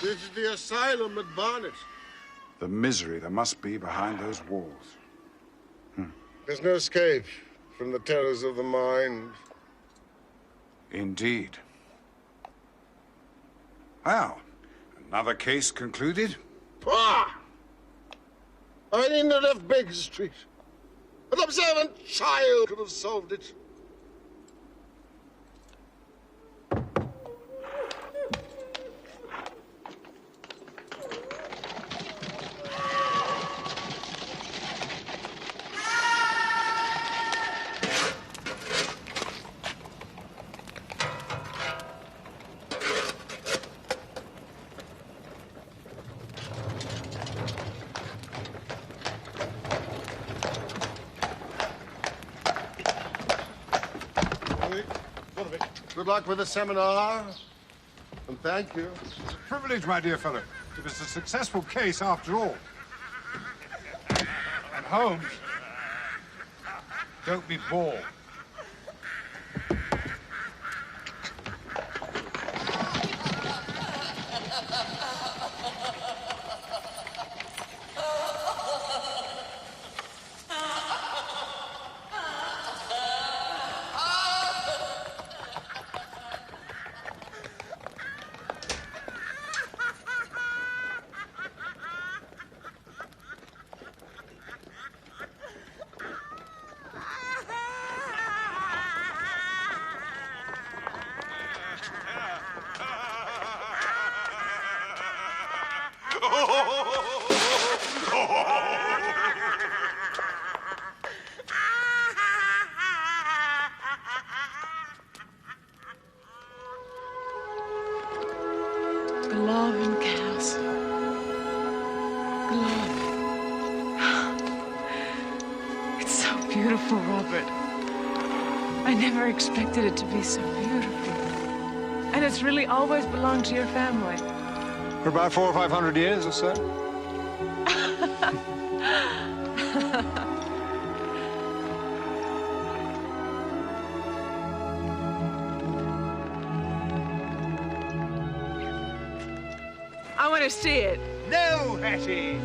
This is the asylum at Barnet. The misery there must be behind those walls. There's no escape from the terrors of the mind. Indeed. Well, another case concluded? Pah! I needn't have left Baker Street. An observant child could have solved it. Good luck with the seminar, and thank you. It's a privilege, my dear fellow. It was a successful case after all. And Holmes, don't be bored. Glovin Castle. Glovin. It's so beautiful, Robert. I never expected it to be so beautiful. And it's really always belonged to your family. For about 400 or 500 years or so. I want to see it. No, Hattie!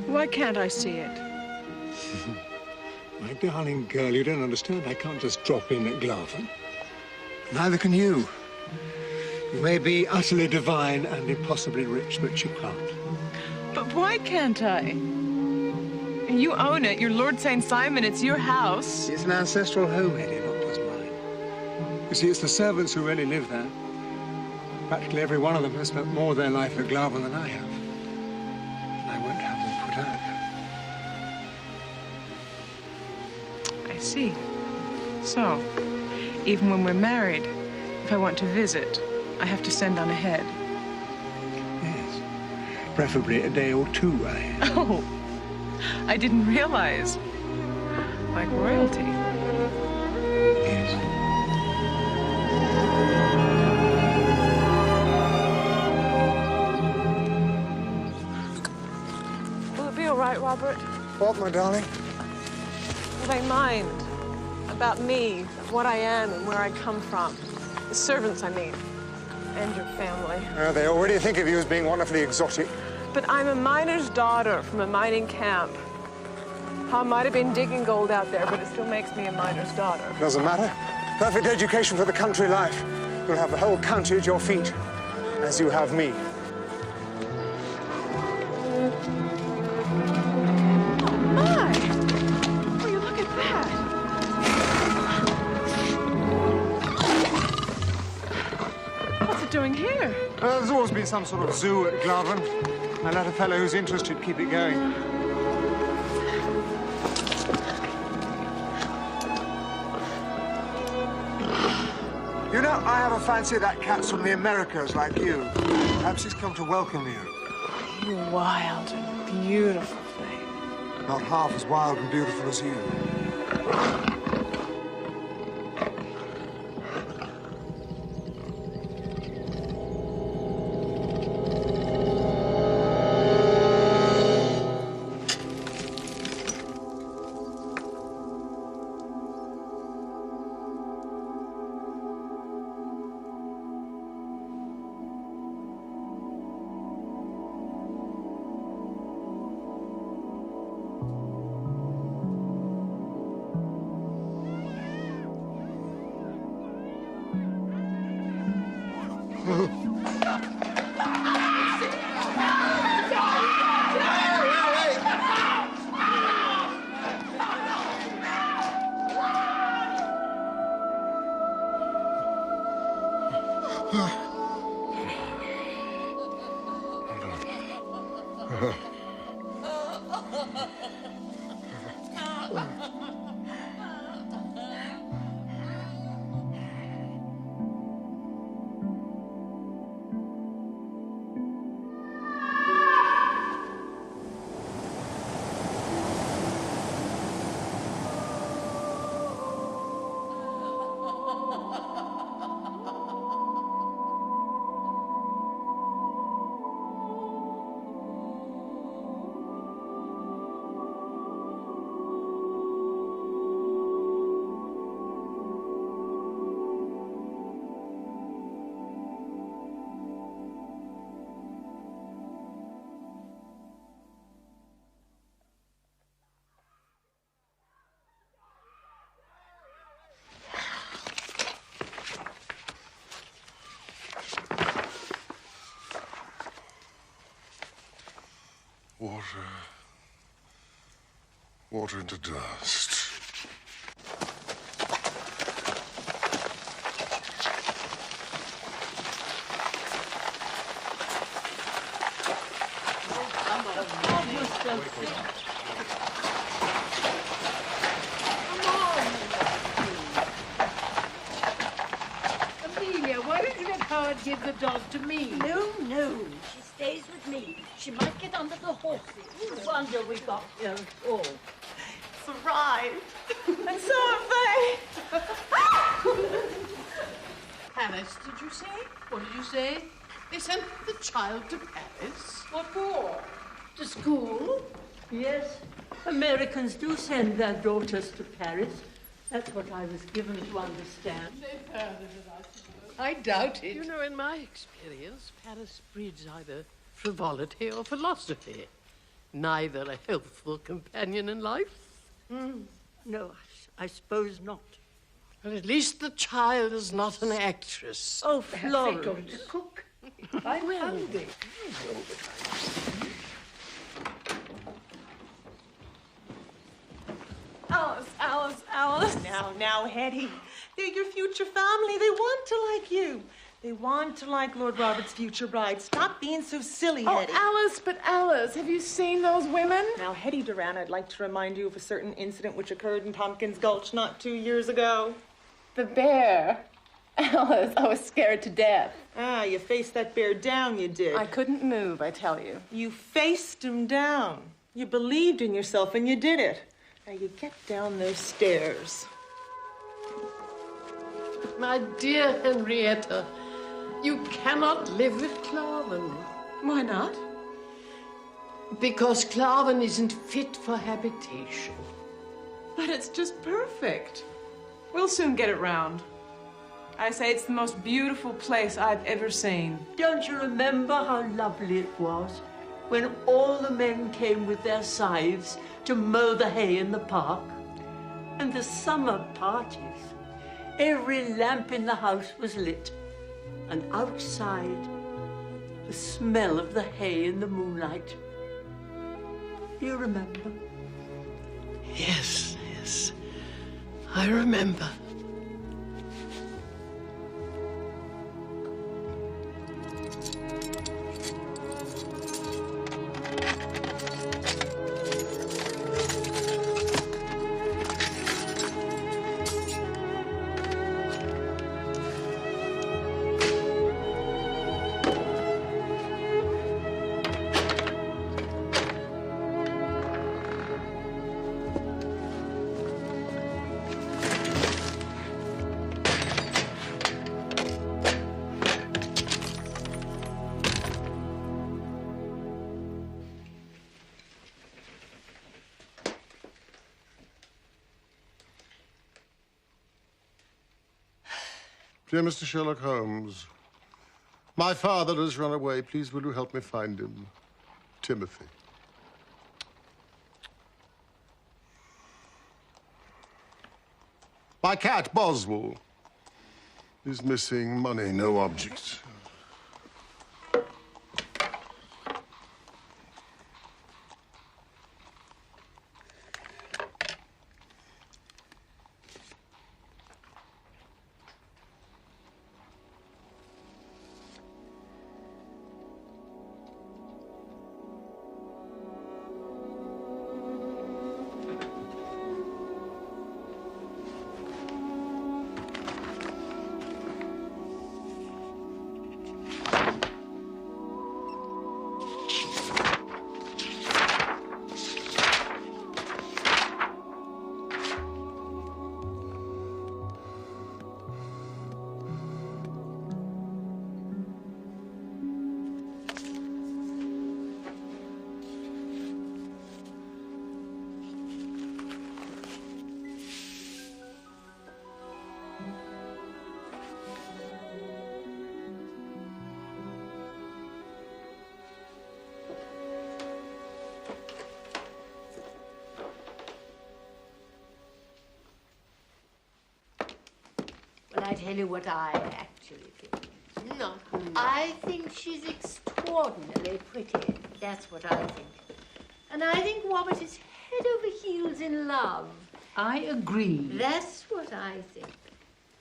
Why can't I see it? My darling girl, you don't understand. I can't just drop in at Glavin. Neither can you. You may be utterly divine and impossibly rich, but you can't. But Why can't I? You own it. You're Lord St. Simon. It's your house. It's an ancestral home, Eddie, not just mine. You see, it's the servants who really live there. Practically every one of them has spent more of their life at Glarven than I have. And I won't have them put out. I see. So, even when we're married, if I want to visit, I have to send on ahead. Yes. Preferably a day or two ahead. Oh, I didn't realize. Like royalty. Yes. Will it be all right, Robert? What, my darling? Will they mind about me, what I am and where I come from? The servants, I mean, and your family. They already think of you as being wonderfully exotic. But I'm a miner's daughter from a mining camp. I might have been digging gold out there, but it still makes me a miner's daughter. Doesn't matter. Perfect education for the country life. You'll have the whole county at your feet, as you have me. My! Will you look at that? What's it doing here? There's always been some sort of zoo at Glarven. I let a fellow who's interested keep it going. You know, I have a fancy that cat's from the Americas, like you. Perhaps he's come to welcome you. You wild and beautiful thing. Not half as wild and beautiful as you. Water into dust. Amelia, why don't you let Howard give the dog to me? No, no. She stays with me. She might get under the horses. No wonder we got here at all. Surprised. And so have they. Paris, did you say? What did you say? They sent the child to Paris? What for? To school? Yes. Americans do send their daughters to Paris. That's what I was given to understand. I doubt it. You know, in my experience, Paris breeds either frivolity or philosophy. Neither a healthful companion in life. No, I suppose not. Well, at least the child is not an actress. Oh, Florence. Cook. I'm hungry. Alice. Now, Hetty. They're your future family. They want to like you. They want to like Lord Robert's future bride. Stop being so silly, Hetty. Alice, have you seen those women? Now, Hetty Duran, I'd like to remind you of a certain incident which occurred in Tompkins Gulch not 2 years ago. The bear. Alice, I was scared to death. Ah, you faced that bear down, you did. I couldn't move, I tell you. You faced him down. You believed in yourself and you did it. Now you get down those stairs. My dear Henrietta, you cannot live with Claven. Why not? Because Claven isn't fit for habitation. But it's just perfect. We'll soon get it round. I say it's the most beautiful place I've ever seen. Don't you remember how lovely it was when all the men came with their scythes to mow the hay in the park? And the summer parties. Every lamp in the house was lit. And outside, the smell of the hay in the moonlight. You remember? Yes, I remember. Dear Mr. Sherlock Holmes, my father has run away. Please, will you help me find him? Timothy. My cat, Boswell, is missing. Money, no object. Well, I tell you what I actually think. No. I think she's extraordinarily pretty. That's what I think. And I think Robert is head over heels in love. I agree. That's what I think.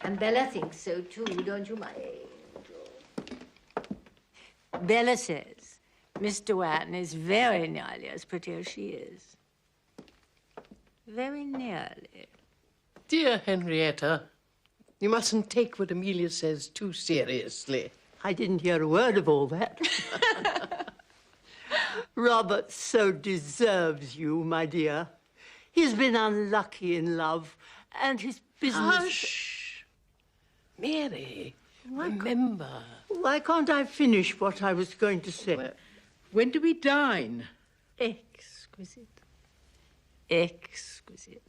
And Bella thinks so too, don't you, my angel? Bella says Miss Duane is very nearly as pretty as she is. Very nearly. Dear Henrietta, you mustn't take what Amelia says too seriously. I didn't hear a word of all that. Robert so deserves you, my dear. He's been unlucky in love, and his business... Hush! Mary, remember. Why can't I finish what I was going to say? Well, when do we dine? Exquisite. Exquisite.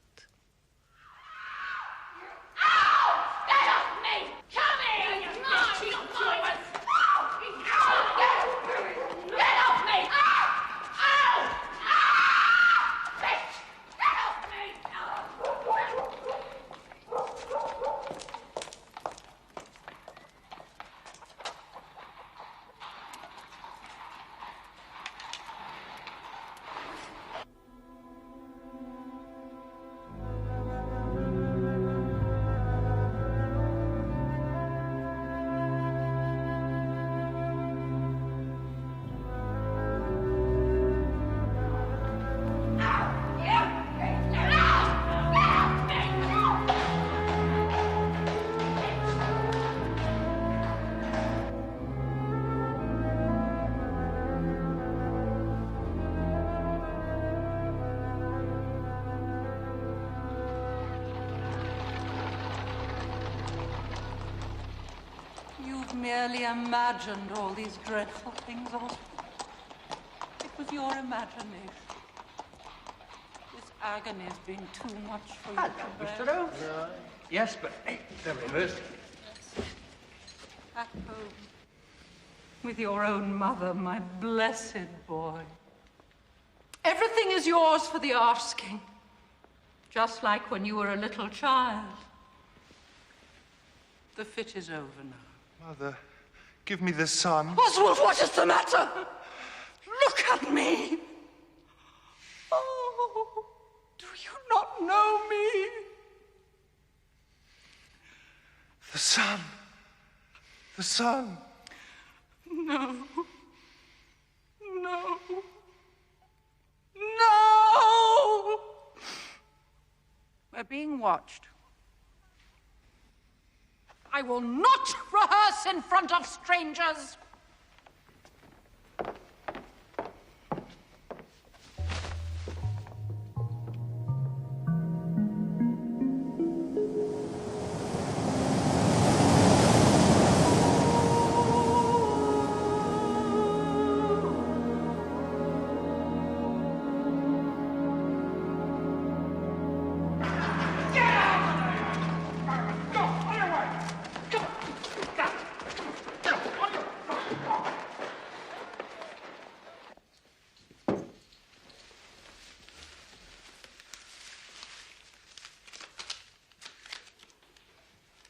merely imagined all these dreadful things, Oswald. It was your imagination. This agony has been too much for you to bear. Mr. Oates? Yes, but they're reversed. At home, with your own mother, my blessed boy. Everything is yours for the asking, just like when you were a little child. The fit is over now. Mother, give me the sun. Oswald, what is the matter? Look at me. Oh, do you not know me? The sun. The sun. No. No. No! We're being watched. I will not rehearse in front of strangers.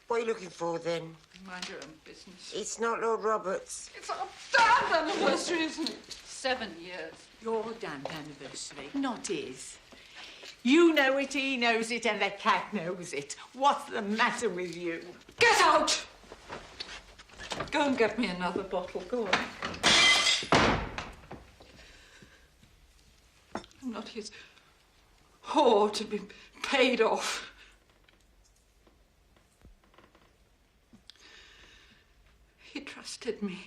What are you looking for, then? Mind your own business. It's not Lord Roberts. It's our damned anniversary, isn't it? 7 years. Your damned anniversary, not his. You know it, he knows it, and the cat knows it. What's the matter with you? Get out! Go and get me another bottle. Go on. I'm not his whore to be paid off. He trusted me.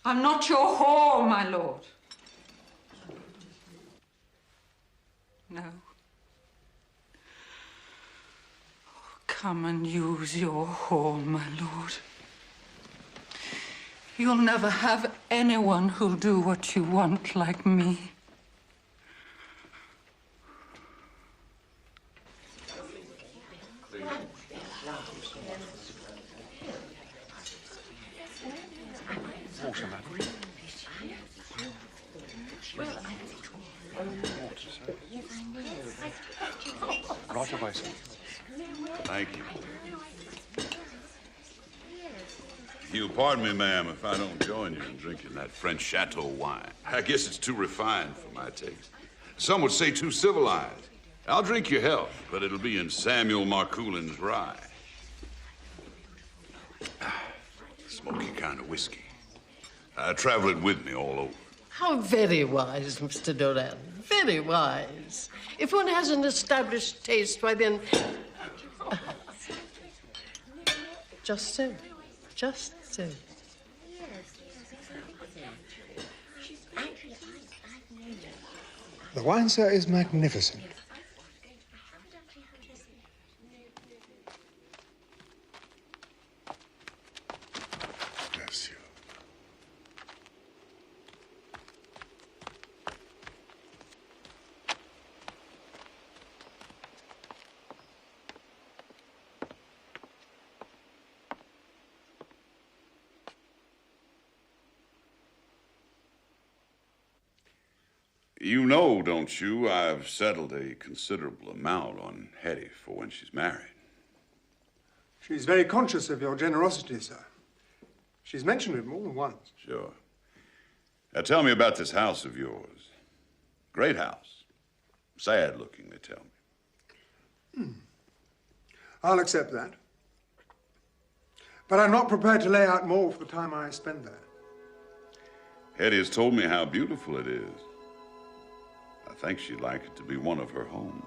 I'm not your whore, my lord. No. Oh, come and use your whore, my lord. You'll never have anyone who'll do what you want like me. Water, madam. Right away, sir. Thank you. You'll pardon me, ma'am, if I don't join you in drinking that French chateau wine. I guess it's too refined for my taste. Some would say too civilized. I'll drink your health, but it'll be in Samuel Marcoulin's rye. Smoky kind of whiskey. I travel it with me all over. How very wise, Mr. Doran. Very wise. If one has an established taste, why then... Just so. Just so. The wine, sir, is magnificent. Bless you. You know, don't you, I've settled a considerable amount on Hetty for when she's married. She's very conscious of your generosity, sir. She's mentioned it more than once. Sure. Now tell me about this house of yours. Great house. Sad looking, they tell me. I'll accept that. But I'm not prepared to lay out more for the time I spend there. Hetty has told me how beautiful it is. I think she'd like it to be one of her homes.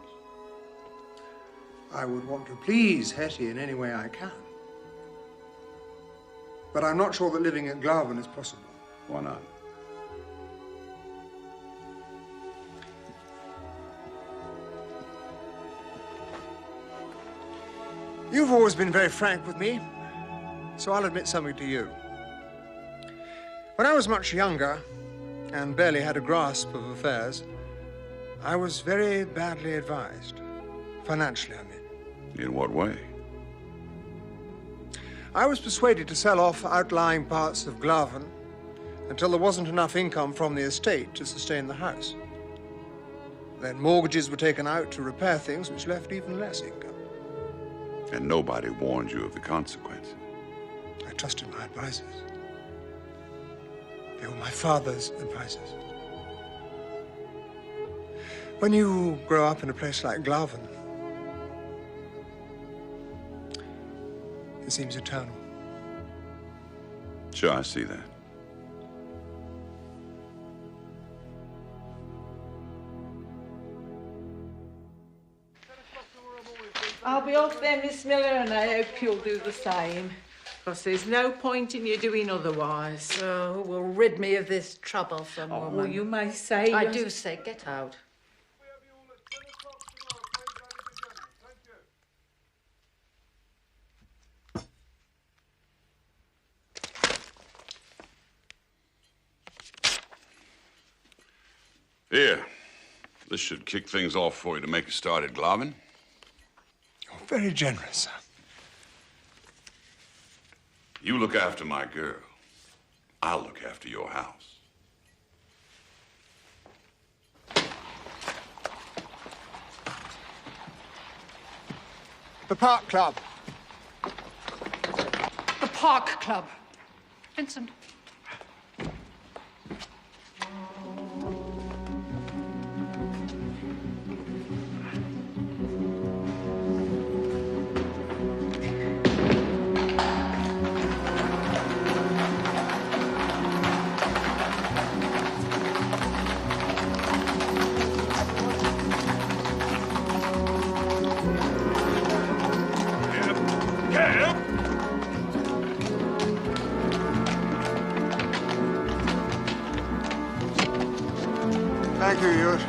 I would want to please Hetty in any way I can. But I'm not sure that living at Glarven is possible. Why not? You've always been very frank with me, so I'll admit something to you. When I was much younger and barely had a grasp of affairs, I was very badly advised. Financially, I mean. In what way? I was persuaded to sell off outlying parts of Glaven until there wasn't enough income from the estate to sustain the house. Then mortgages were taken out to repair things, which left even less income. And nobody warned you of the consequences. I trusted my advisors. They were my father's advisors. When you grow up in a place like Glaven, it seems eternal. Sure, I see that. I'll be off then, Miss Miller, and I hope you'll do the same. Because there's no point in you doing otherwise. Oh, who will rid me of this troublesome woman? Well, you may say... I do say, get out. Here. This should kick things off for you to make a start at Glaven. You're very generous, sir. You look after my girl. I'll look after your house. The Park Club. The Park Club. Vincent. Thank you, Ewart.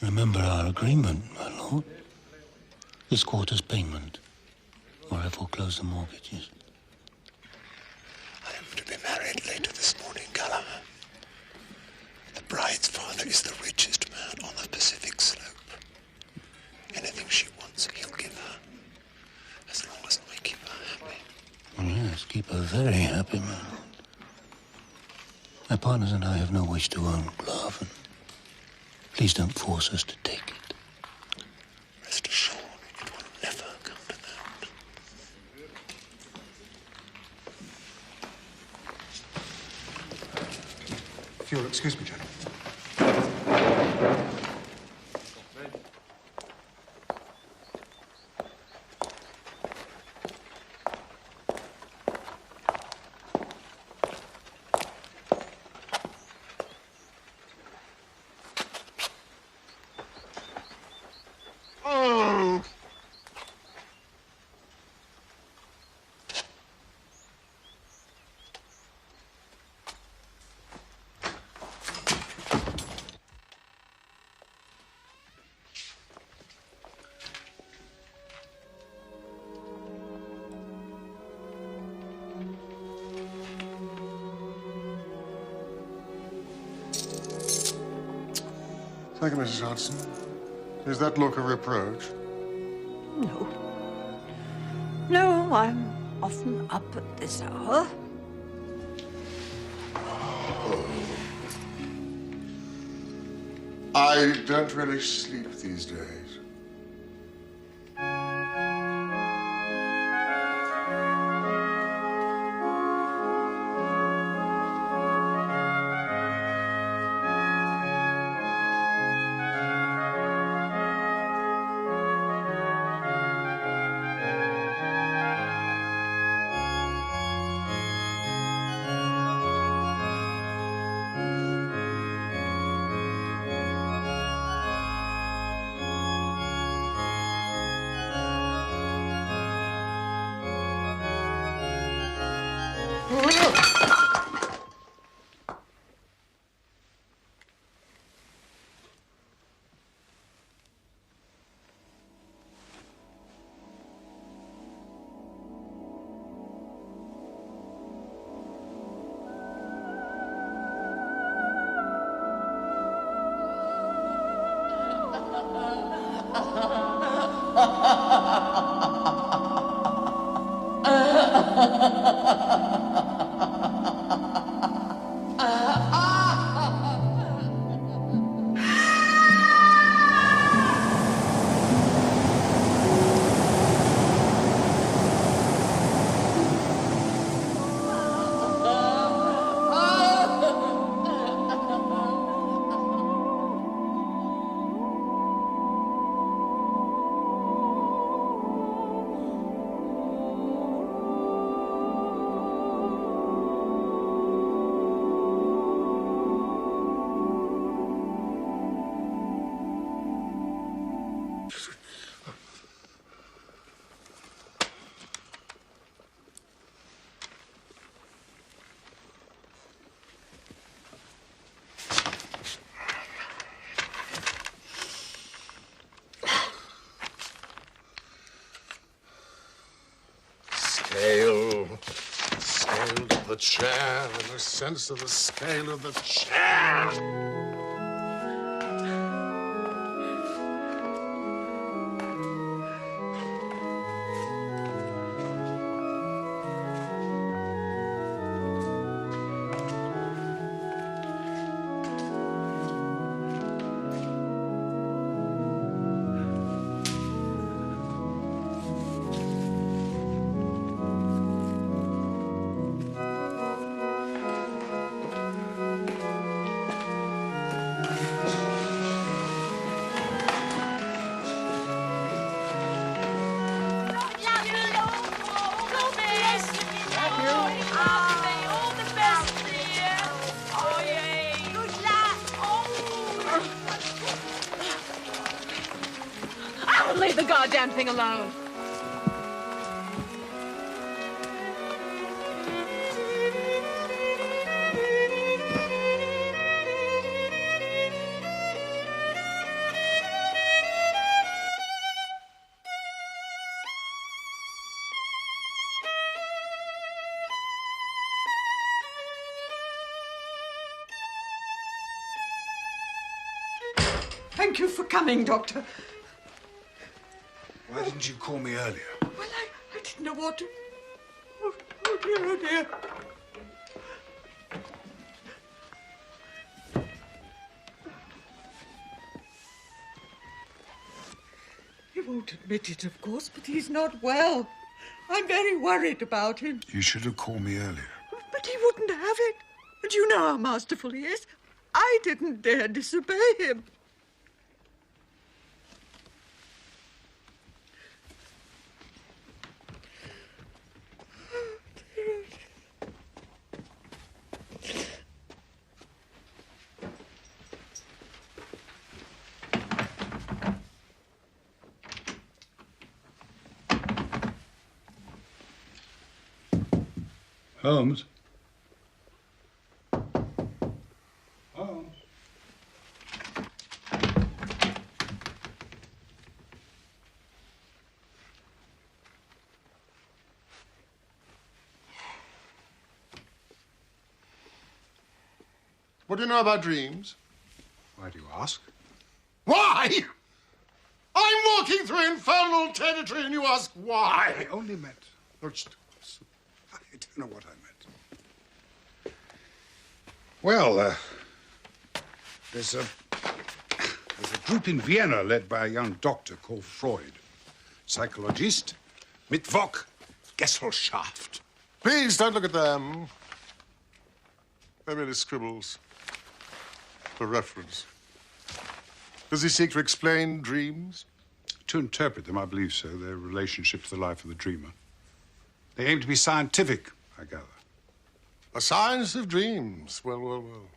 Remember our agreement, my lord. This quarter's payment, or I foreclose the mortgages. I am to be married later this morning, Gallagher. The bride's father is the richest man on the Pacific slope. Anything she wants, he'll give her. As long as I keep her happy. Oh, yes, keep her very happy, my lord. My partners and I have no wish to own Glaven. Please don't force us to take it. Rest assured, it will never come to that. If you'll excuse me, gentlemen. Thank you, Mrs. Hudson. Is that look a reproach? No. No, I'm often up at this hour. I don't really sleep these days. Scale of the chair, and a sense of the scale of the chair. Leave the goddamn thing alone. Thank you for coming, Doctor. Why didn't you call me earlier? Well, I didn't know what to... Oh, dear, oh, dear. He won't admit it, of course, but he's not well. I'm very worried about him. You should have called me earlier. But he wouldn't have it. And you know how masterful he is. I didn't dare disobey him. Holmes? Holmes? What do you know about dreams? Why do you ask? Why? I'm walking through infernal territory and you ask why? I only meant... Oh, I don't know what I meant. Well, there's a group in Vienna led by a young doctor called Freud. Psychologist, Mittwoch, Gesellschaft. Please don't look at them. They're merely scribbles for reference. Does he seek to explain dreams? To interpret them, I believe so. Their relationship to the life of the dreamer. They aim to be scientific, I gather. A science of dreams. Well, well, well.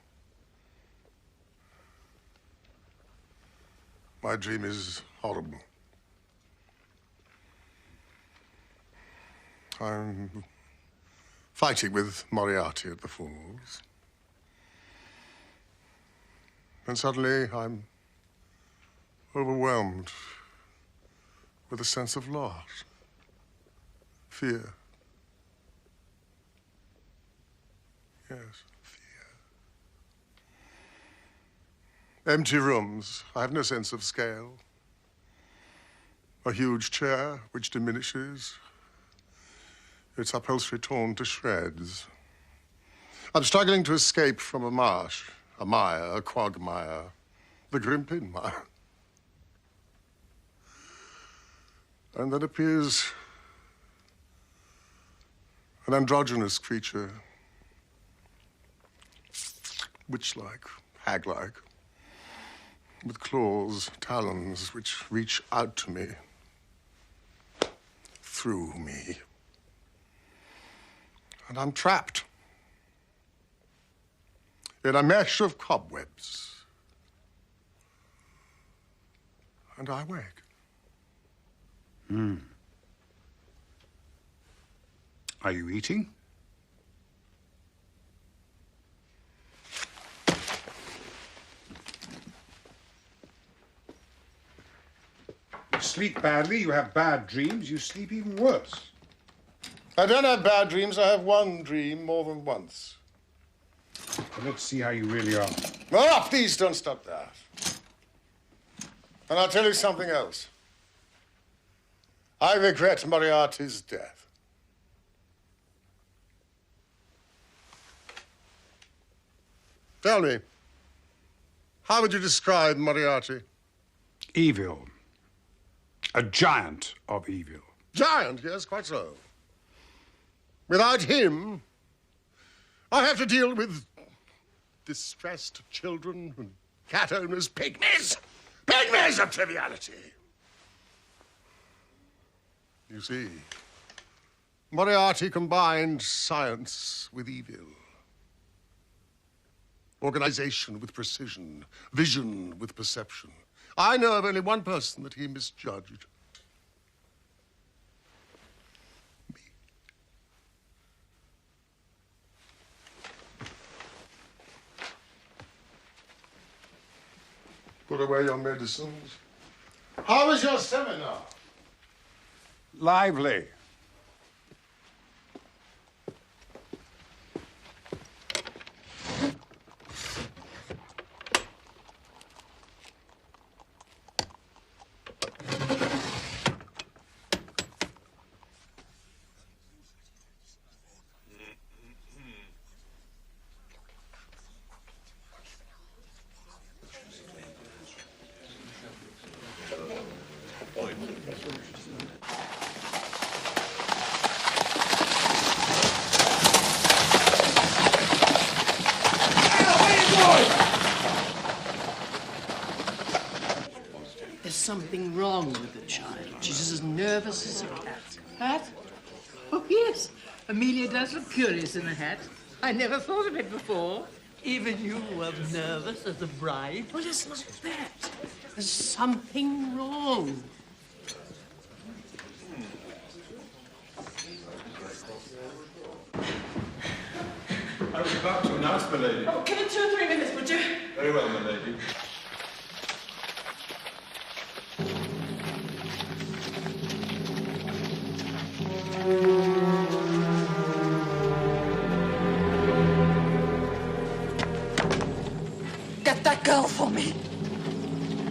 My dream is horrible. I'm fighting with Moriarty at the Falls. And suddenly I'm overwhelmed with a sense of loss, fear. Yes, fear. Empty rooms. I have no sense of scale. A huge chair which diminishes, its upholstery torn to shreds. I'm struggling to escape from a marsh, a mire, a quagmire, the Grimpen mire. And then appears an androgynous creature, witch-like, hag-like, with claws, talons, which reach out to me, through me. And I'm trapped in a mesh of cobwebs. And I wake. Are you eating? You sleep badly, you have bad dreams, you sleep even worse. I don't have bad dreams. I have one dream more than once. Well, let's see how you really are. Oh, please don't stop that. And I'll tell you something else. I regret Moriarty's death. Tell me, how would you describe Moriarty? Evil. A giant of evil. Giant, yes, quite so. Without him, I have to deal with distressed children and cat owners, pygmies. Pygmies of triviality. You see, Moriarty combined science with evil. Organization with precision, vision with perception. I know of only one person that he misjudged. Me. Put away your medicines. How was your seminar? Lively. There's something wrong with the child. She's as nervous as a cat. Hat? Oh, yes. Amelia does look curious in a hat. I never thought of it before. Even you were nervous as a bride. Well, it's not that. There's something wrong. I was about to announce, my lady. Oh, give it 2 or 3 minutes, would you? Very well, my lady. Get that girl for me.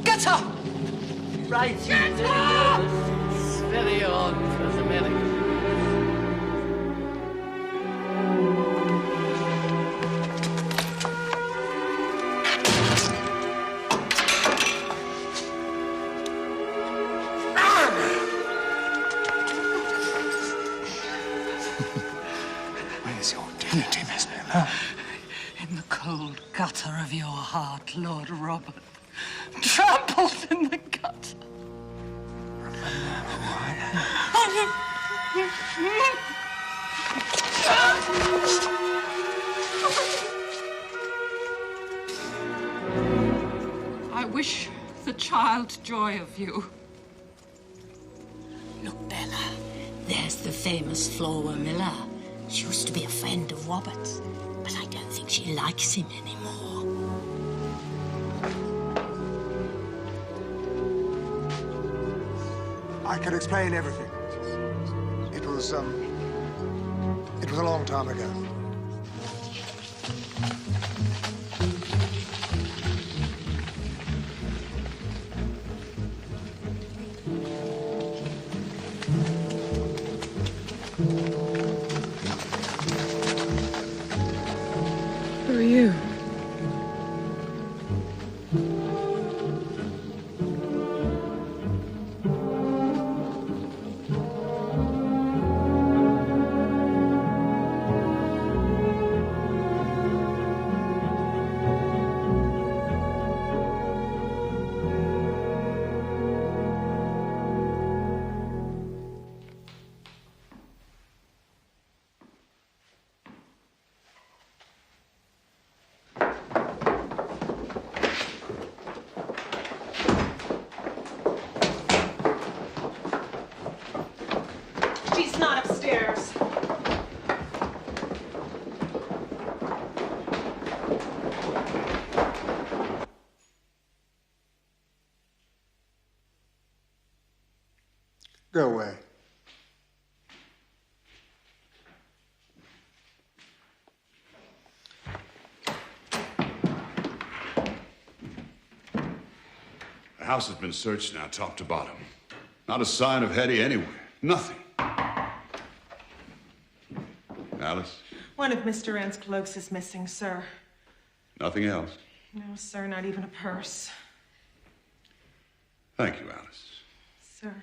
Get her! frightened. Shut and up! nervous. It's very odd for us Americans. Where's your dignity, Miss Miller? In the cold gutter of your heart, Lord Robert. Trampled in the gutter. I wish the child joy of you. Look, Bella, there's the famous Flora Miller. She used to be a friend of Robert's, but I don't think she likes him anymore. I can explain everything. It was a long time ago. Who are you? She's not upstairs. Go away. The house has been searched now, top to bottom. Not a sign of Hetty anywhere. Nothing. Alice? One of Mr. Wren's cloaks is missing, sir. Nothing else? No, sir, not even a purse. Thank you, Alice. Sir.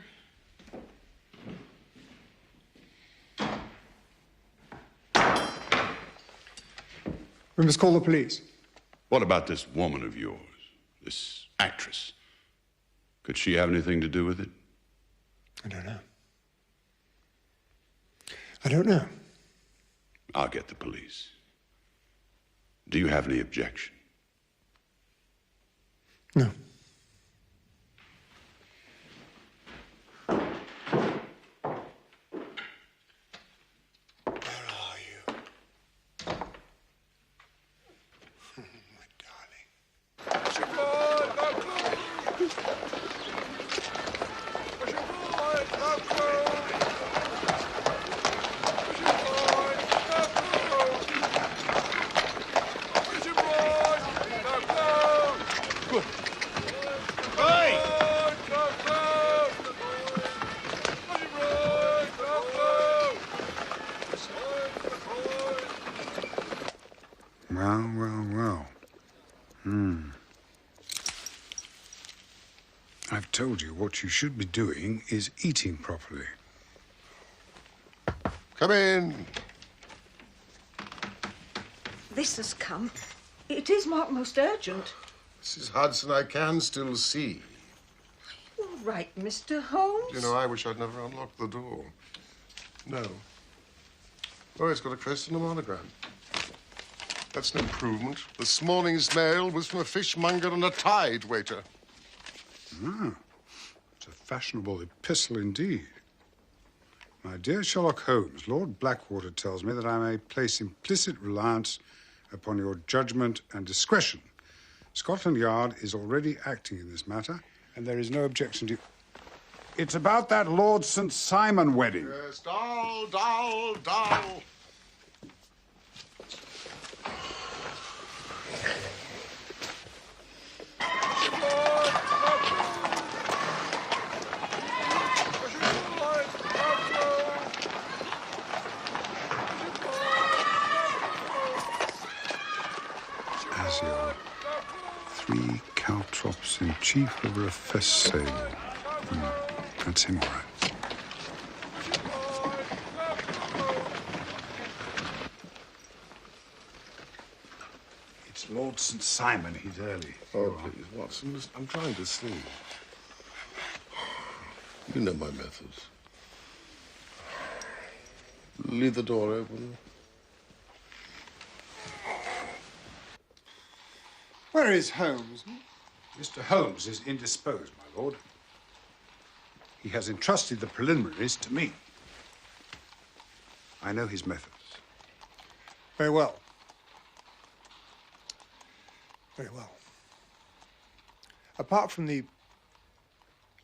We must call the police. What about this woman of yours? This actress? Could she have anything to do with it? I don't know. I don't know. I'll get the police. Do you have any objection? No. Well. I've told you what you should be doing is eating properly. Come in. This has come. It is marked most urgent. Mrs. Hudson, I can still see. All right, Mr. Holmes. You know, I wish I'd never unlocked the door. No. Oh, it's got a crest and a monogram. That's an improvement. This morning's mail was from a fishmonger and a tide waiter. Ah, it's a fashionable epistle indeed. My dear Sherlock Holmes, Lord Blackwater tells me that I may place implicit reliance upon your judgment and discretion. Scotland Yard is already acting in this matter, and there is no objection to... It's about that Lord St. Simon wedding. Yes, doll. Brazil. 3 caltrops in chief over a fest sale. That's him, all right. It's Lord St. Simon. He's early. Oh, please, Watson. I'm trying to sleep. You know my methods. Leave the door open. Where is Holmes? Mr. Holmes is indisposed, my lord. He has entrusted the preliminaries to me. I know his methods. Very well. Very well. Apart from the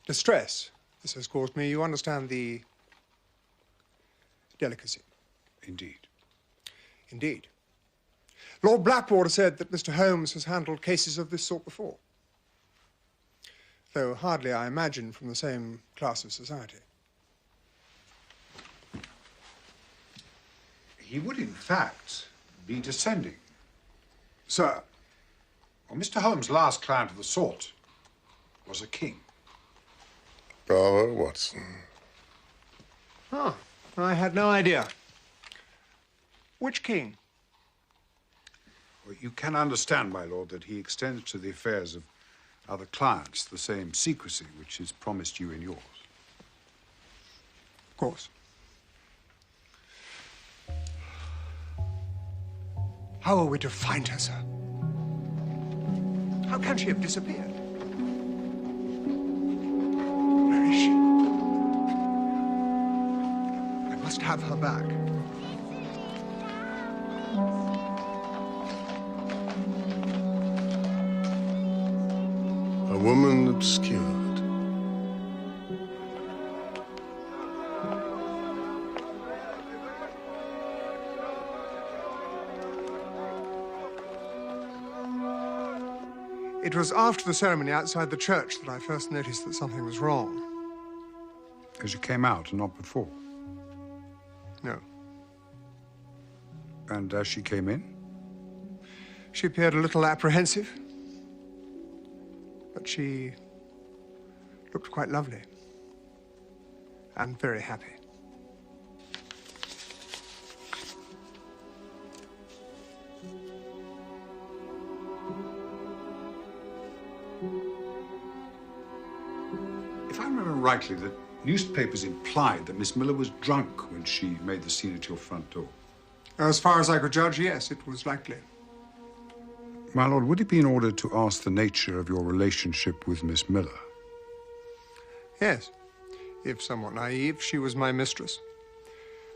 distress this has caused me, you understand the delicacy. Indeed. Indeed. Lord Blackwater said that Mr. Holmes has handled cases of this sort before, though hardly, I imagine, from the same class of society. He would, in fact, be descending. Sir? Well, Mr. Holmes' last client of the sort was a king. Bravo, Watson. Oh, I had no idea. Which king? Well, you can understand, my lord, that he extends to the affairs of other clients the same secrecy which is promised you in yours. Of course. How are we to find her, sir? How can she have disappeared? Where is she? I must have her back. A woman obscured. It was after the ceremony outside the church that I first noticed that something was wrong. As you came out and not before? No. And as she came in? She appeared a little apprehensive, but she looked quite lovely and very happy. If I remember rightly, the newspapers implied that Miss Miller was drunk when she made the scene at your front door. As far as I could judge, yes, it was likely. My lord, would it be in order to ask the nature of your relationship with Miss Miller? Yes. If somewhat naive, she was my mistress.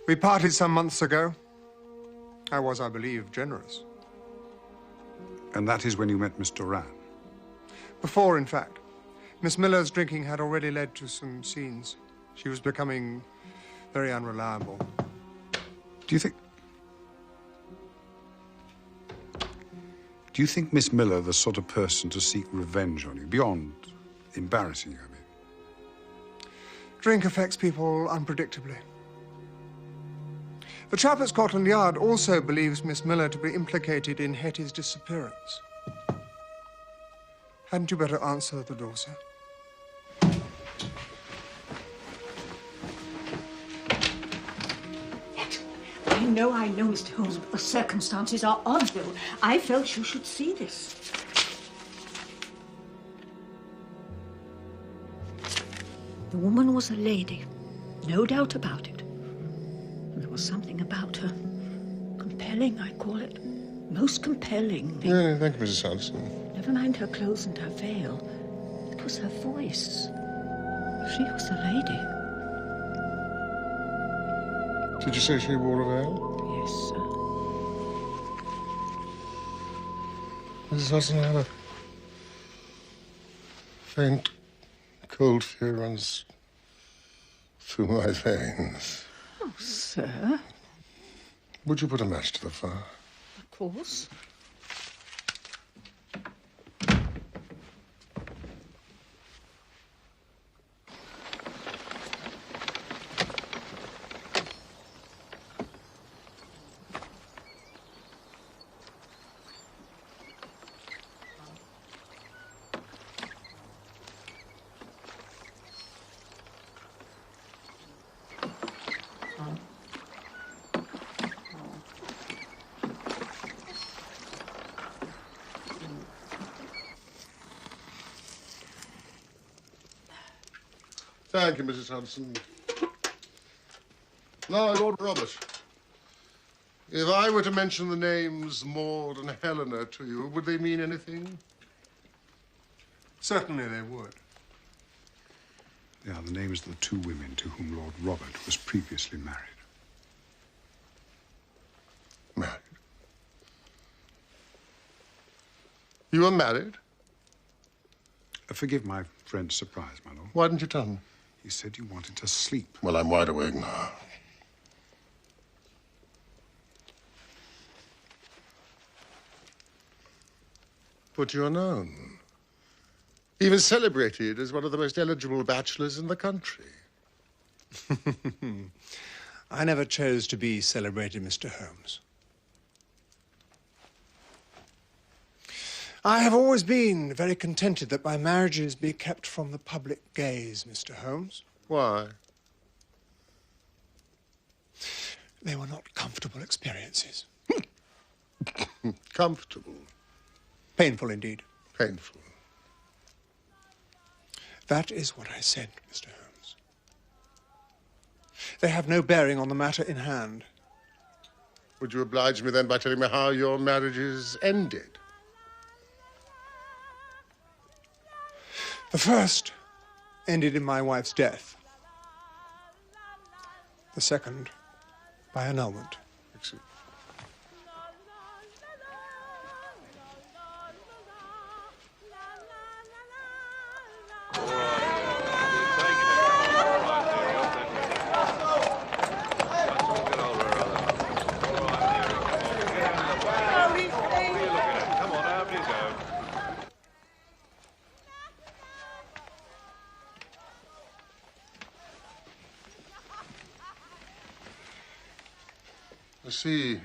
We parted some months ago. I was, I believe, generous. And that is when you met Miss Doran? Before, in fact. Miss Miller's drinking had already led to some scenes. She was becoming very unreliable. Do you think Miss Miller the sort of person to seek revenge on you, beyond embarrassing you, I mean? Drink affects people unpredictably. The chap at Scotland Yard also believes Miss Miller to be implicated in Hetty's disappearance. Hadn't you better answer the door, sir? I know, Mr. Holmes, but the circumstances are odd, though. I felt you should see this. The woman was a lady, no doubt about it. And there was something about her. Compelling, I call it. Most compelling. Yeah, thank you, Mrs. Sanderson. Never mind her clothes and her veil. It was her voice. She was a lady. Did you say she wore a veil? Yes, sir. Mrs. Hudson, I have a faint, cold fear runs through my veins. Oh, sir. Would you put a match to the fire? Of course. Thank you, Mrs. Hudson. Now, Lord Robert, if I were to mention the names Maud and Helena to you, would they mean anything? Certainly they would. They are the names of the two women to whom Lord Robert was previously married. Married? You were married? Forgive my friend's surprise, my lord. Why didn't you tell me? You said you wanted to sleep. Well, I'm wide awake now. But you're known. Even celebrated as one of the most eligible bachelors in the country. I never chose to be celebrated, Mr. Holmes. I have always been very contented that my marriages be kept from the public gaze, Mr. Holmes. Why? They were not comfortable experiences. Comfortable? Painful indeed. Painful. That is what I said, Mr. Holmes. They have no bearing on the matter in hand. Would you oblige me then by telling me how your marriages ended? The first ended in my wife's death. The second by annulment. Excellent. I see.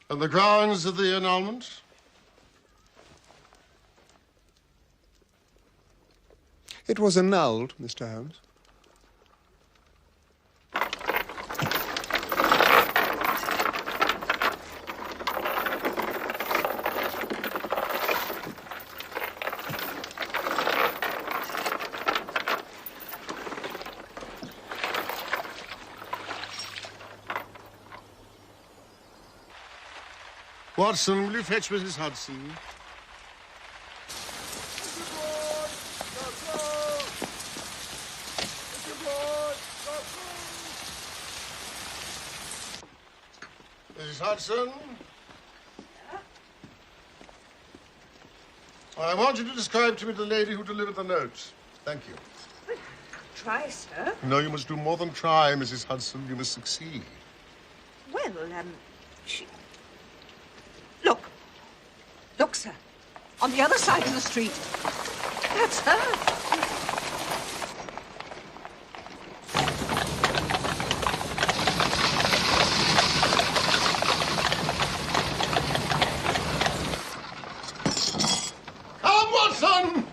And the grounds of the annulment? It was annulled, Mr. Holmes. Watson, will you fetch Mrs. Hudson? Mrs. Hudson? I want you to describe to me the lady who delivered the note. Thank you. Try, sir. No, you must do more than try, Mrs. Hudson. You must succeed. Well, she... Look, sir. On the other side of the street. That's her. Come, Watson!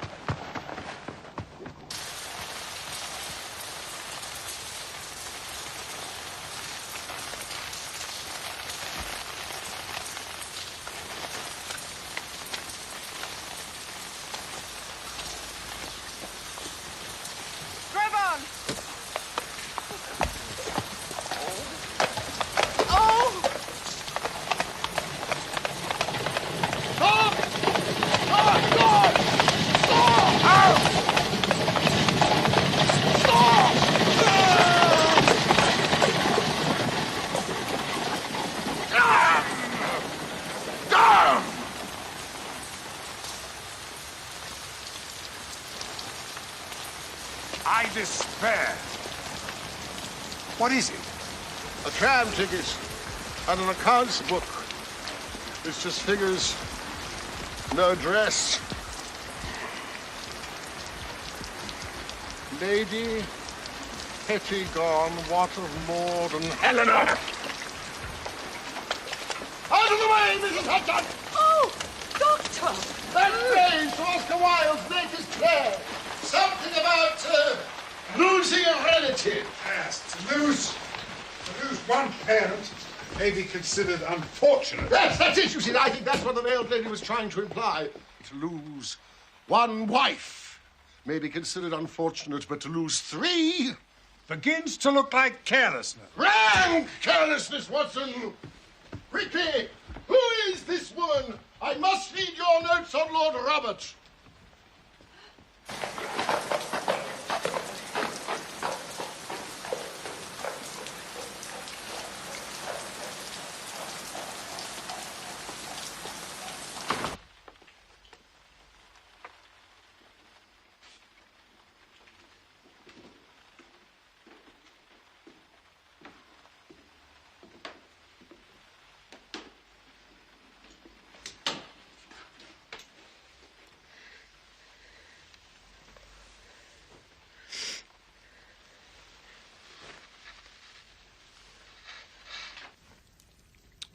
I despair. What is it? A tram ticket and an accounts book. It's just figures, no address. Lady Hetty gone, what of Maud and Helena? Out of the way, Mrs. Hudson! Oh, Doctor! That phrase to Oscar Wilde's latest play. Something about losing a relative. Yes, to lose one parent may be considered unfortunate. That's it, you see. I think that's what the veiled lady was trying to imply. To lose one wife may be considered unfortunate, but to lose 3 begins to look like carelessness. Rank carelessness, Watson! Ricky, who is this woman? I must read your notes on Lord Robert.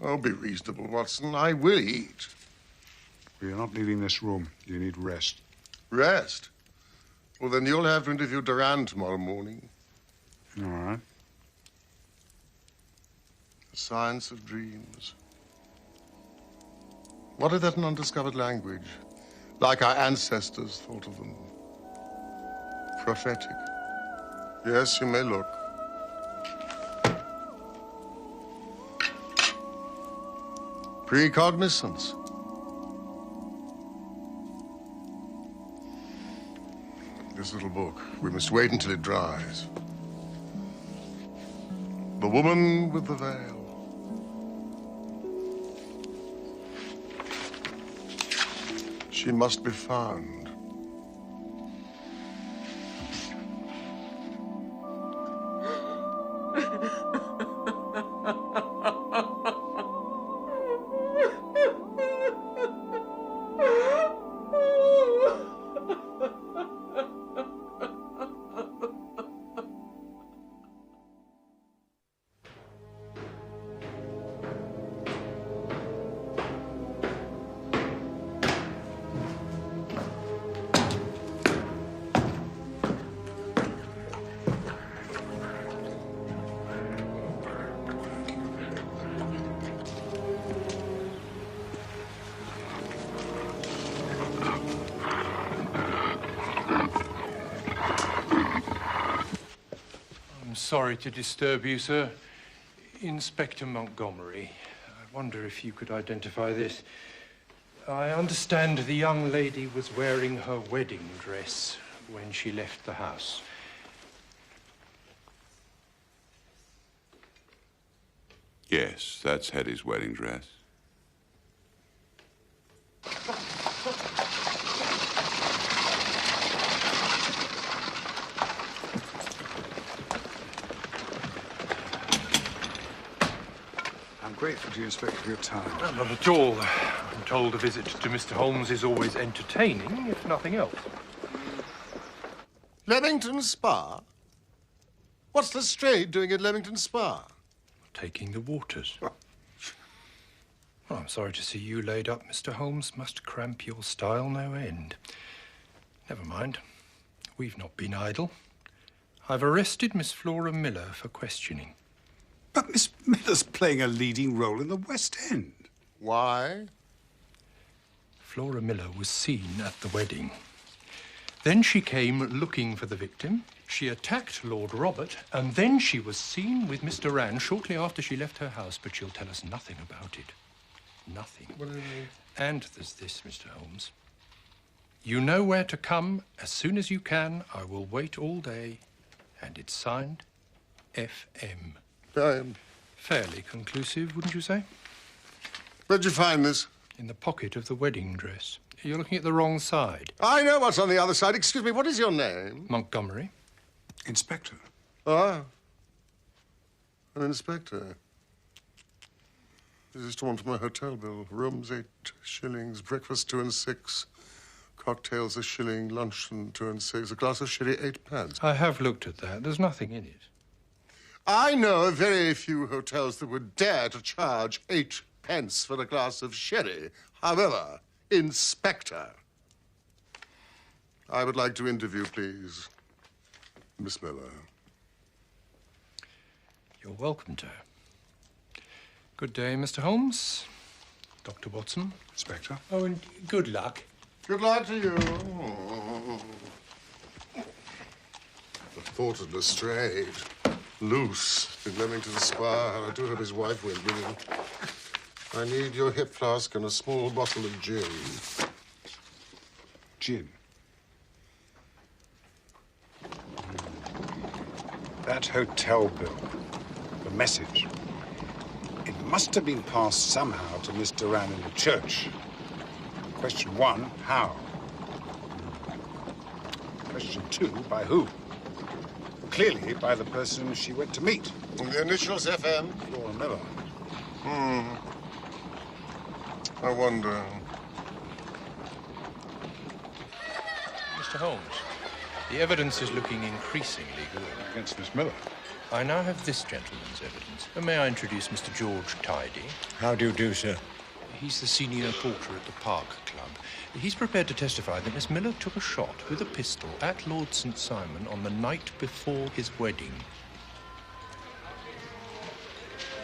Oh, be reasonable, Watson. I will eat. You're not leaving this room. You need rest. Rest? Well, then you'll have to interview Duran tomorrow morning. All right. The science of dreams. What if that an undiscovered language? Like our ancestors thought of them. Prophetic. Yes, you may look. Precognizance. This little book. We must wait until it dries. The woman with the veil. She must be found. Sorry to disturb you, sir. Inspector Montgomery. I wonder if you could identify this. I understand the young lady was wearing her wedding dress when she left the house. Yes, that's Hetty's wedding dress. Grateful to you, Inspector, for your time. Well, not at all. I'm told a visit to Mr. Holmes is always entertaining, if nothing else. Leamington Spa? What's Lestrade doing at Leamington Spa? Taking the waters. Well, I'm sorry to see you laid up, Mr. Holmes. Must cramp your style no end. Never mind. We've not been idle. I've arrested Miss Flora Miller for questioning. But Miss Miller's playing a leading role in the West End. Why? Flora Miller was seen at the wedding. Then she came looking for the victim. She attacked Lord Robert, and then she was seen with Mr. Rand shortly after she left her house, but she'll tell us nothing about it. Nothing. What do you mean? And there's this, Mr. Holmes. You know where to come as soon as you can. I will wait all day. And it's signed F.M. Fairly conclusive, wouldn't you say? Where'd you find this? In the pocket of the wedding dress. You're looking at the wrong side. I know what's on the other side. Excuse me, what is your name? Montgomery. Inspector. Ah. An inspector. This is to one for my hotel bill. Rooms 8 shillings, breakfast 2 and 6, cocktails a shilling, luncheon 2 and 6, a glass of sherry 8 pence. I have looked at that. There's nothing in it. I know of very few hotels that would dare to charge 8 pence for a glass of sherry. However, Inspector, I would like to interview, please, Miss Miller. You're welcome to. Good day, Mr. Holmes. Dr. Watson. Inspector. Oh, and good luck. Good luck to you. The thought of Lestrade, loose, in Leamington Spa. I do hope his wife went with him. I need your hip flask and a small bottle of gin. Gin? That hotel bill, the message. It must have been passed somehow to Miss Duran in the church. Question 1, how? Question 2, by who? Clearly by the person she went to meet. The initials FM? Flora Miller. I wonder. Mr. Holmes, the evidence is looking increasingly good. Against Miss Miller? I now have this gentleman's evidence. May I introduce Mr. George Tidy? How do you do, sir? He's the senior porter at the Park Club. He's prepared to testify that Miss Miller took a shot with a pistol at Lord St. Simon on the night before his wedding.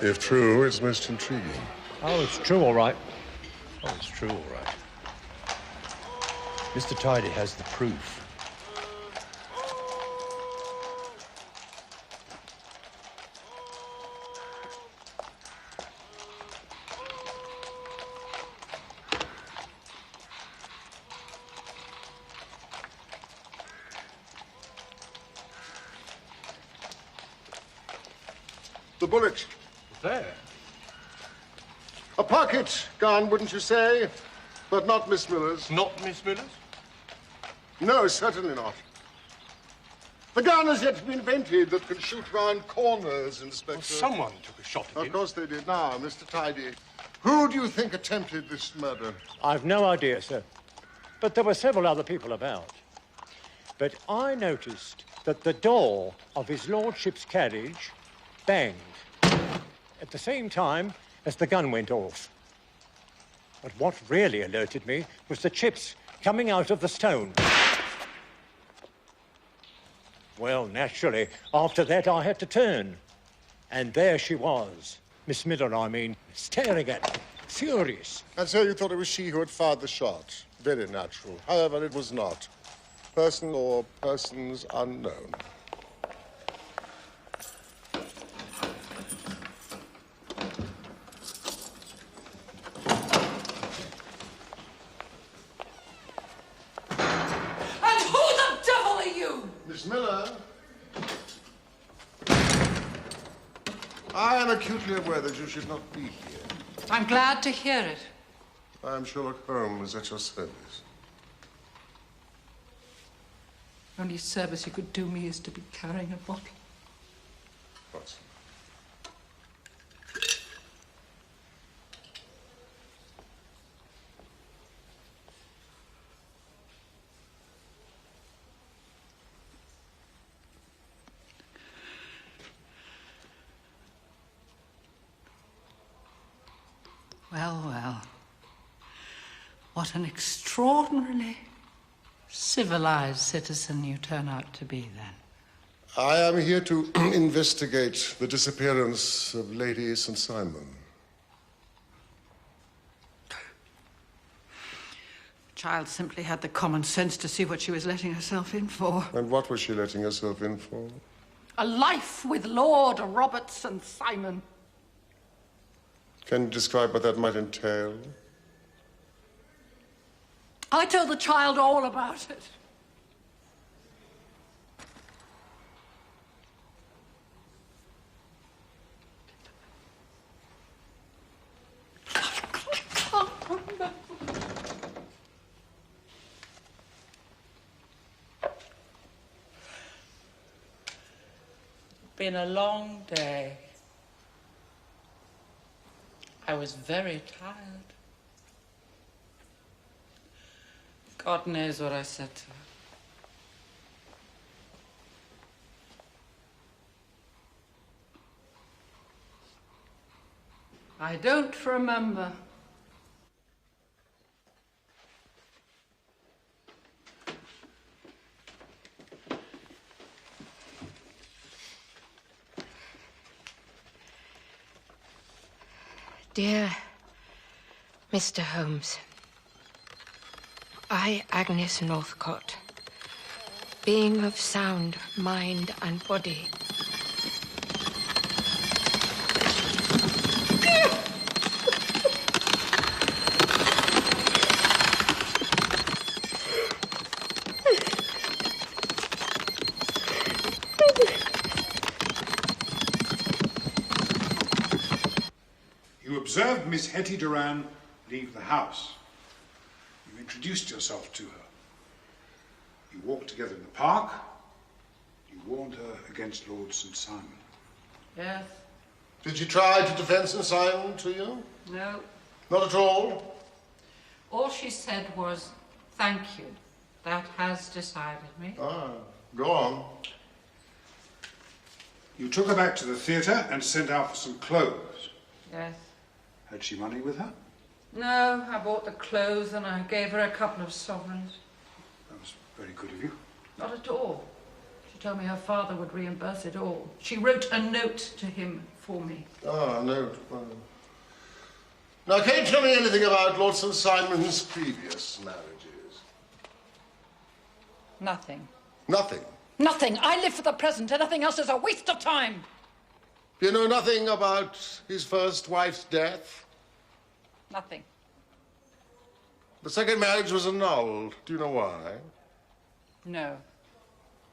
If true, it's most intriguing. Oh, it's true, all right. Oh, it's true, all right. Mr. Tidy has the proof. The bullet. There. A pocket gun, wouldn't you say? But not Miss Miller's. Not Miss Miller's? No, certainly not. The gun has yet to be invented that can shoot round corners, Inspector. Someone took a shot at him. Of course they did. Now, Mr. Tidy, who do you think attempted this murder? I've no idea, sir. But there were several other people about. But I noticed that the door of his lordship's carriage banged at the same time as the gun went off. But what really alerted me was the chips coming out of the stone. Well, naturally, after that I had to turn. And there she was, Miss Miller, I mean, staring at me, furious. And so you thought it was she who had fired the shot? Very natural. However, it was not. Person or persons unknown. Miss Miller, I am acutely aware that you should not be here. I'm glad to hear it. I am Sherlock Holmes at your service. Only service you could do me is to be carrying a bottle. Watson. Well, well. What an extraordinarily civilized citizen you turn out to be, then. I am here to investigate the disappearance of Lady St. Simon. The child simply had the common sense to see what she was letting herself in for. And what was she letting herself in for? A life with Lord Robert St. Simon. Can you describe what that might entail? I told the child all about it. Been a long day. I was very tired. God knows what I said to her. I don't remember. Dear Mr. Holmes, I, Agnes Northcott, being of sound mind and body. You observed Miss Hetty Duran leave the house. You introduced yourself to her. You walked together in the park. You warned her against Lord St. Simon. Yes. Did she try to defend St. Simon to you? No. Not at all? All she said was, thank you. That has decided me. Ah, go on. You took her back to the theatre and sent out for some clothes. Yes. Had she money with her? No, I bought the clothes and I gave her a couple of sovereigns. That was very good of you. Not at all. She told me her father would reimburse it all. She wrote a note to him for me. Ah, a note. Well. Now, can you tell me anything about Lord St. Simon's previous marriages? Nothing. Nothing? Nothing. I live for the present. Anything else is a waste of time. You know nothing about his first wife's death? Nothing. The second marriage was annulled. Do you know why? No.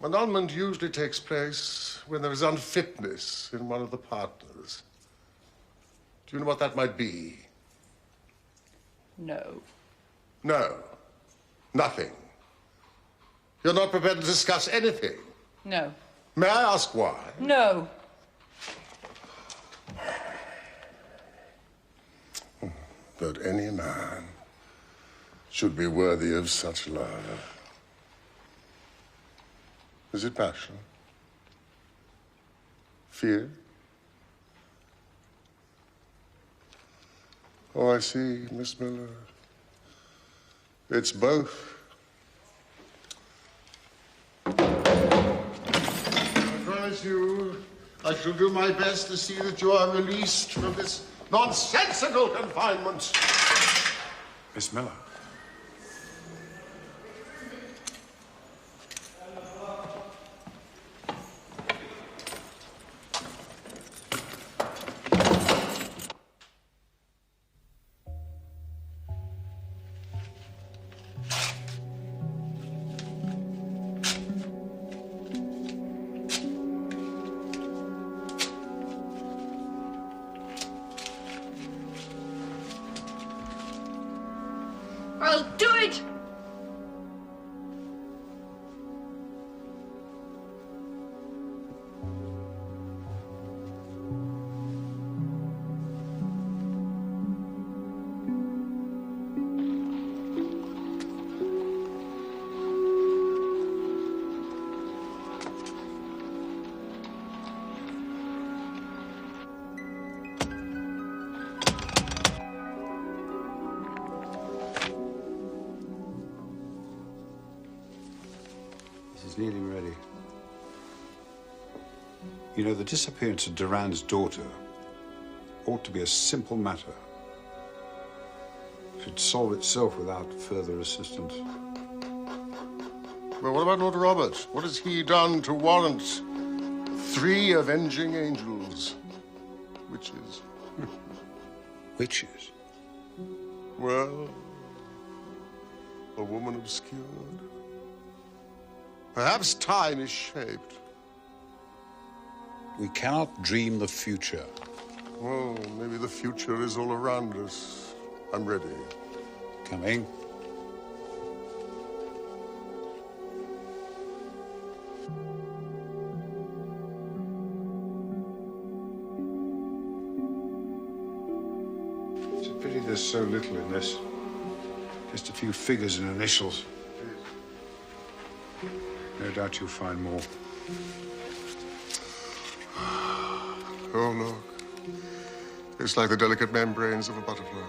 Annulment usually takes place when there is unfitness in one of the partners. Do you know what that might be? No. No. Nothing. You're not prepared to discuss anything. No. May I ask why? No. That any man should be worthy of such love. Is it passion? Fear? Oh, I see, Miss Miller. It's both. I promise you, I shall do my best to see that you are released from this nonsensical confinement. Miss Miller. I'll do it! Nearly ready. You know, the disappearance of Duran's daughter ought to be a simple matter. It should solve itself without further assistance. Well, what about Lord Robert? What has he done to warrant 3 avenging angels? Witches. Witches? Well, a woman obscured. Perhaps time is shaped. We cannot dream the future. Well, maybe the future is all around us. I'm ready. Coming. It's a pity there's so little in this. Just a few figures and initials. No doubt you'll find more. Oh, look. It's like the delicate membranes of a butterfly.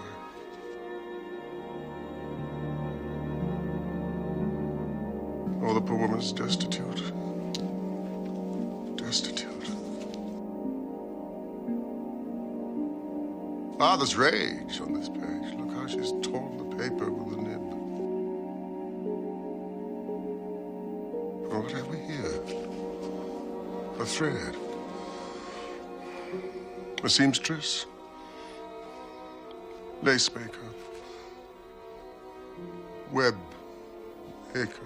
Oh, the poor woman's destitute. Destitute. Ah, there's rage on this page. Look how she's torn the paper with the nib. What have we here? A thread. A seamstress. Lace maker. Web maker.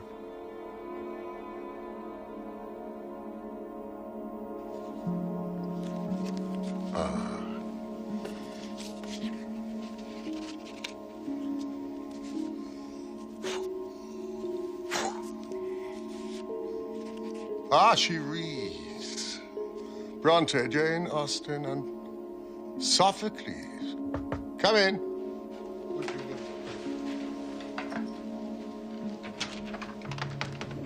She reads. Bronte, Jane Austen, and Sophocles. Come in.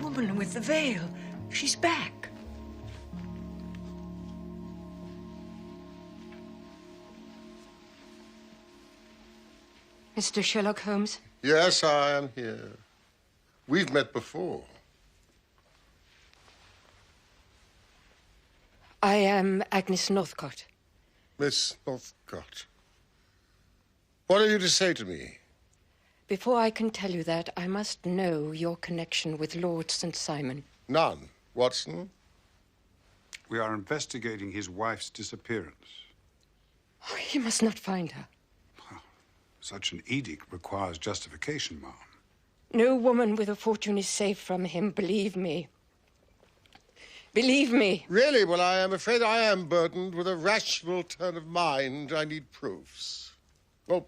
Woman with the veil. She's back. Mr. Sherlock Holmes? Yes, I am here. We've met before. I am Agnes Northcott. Miss Northcott. What have you to say to me? Before I can tell you that, I must know your connection with Lord St. Simon. None. Watson? We are investigating his wife's disappearance. Oh, he must not find her. Such an edict requires justification, ma'am. No woman with a fortune is safe from him, believe me. Believe me. Really? Well, I am afraid I am burdened with a rational turn of mind. I need proofs. Oh,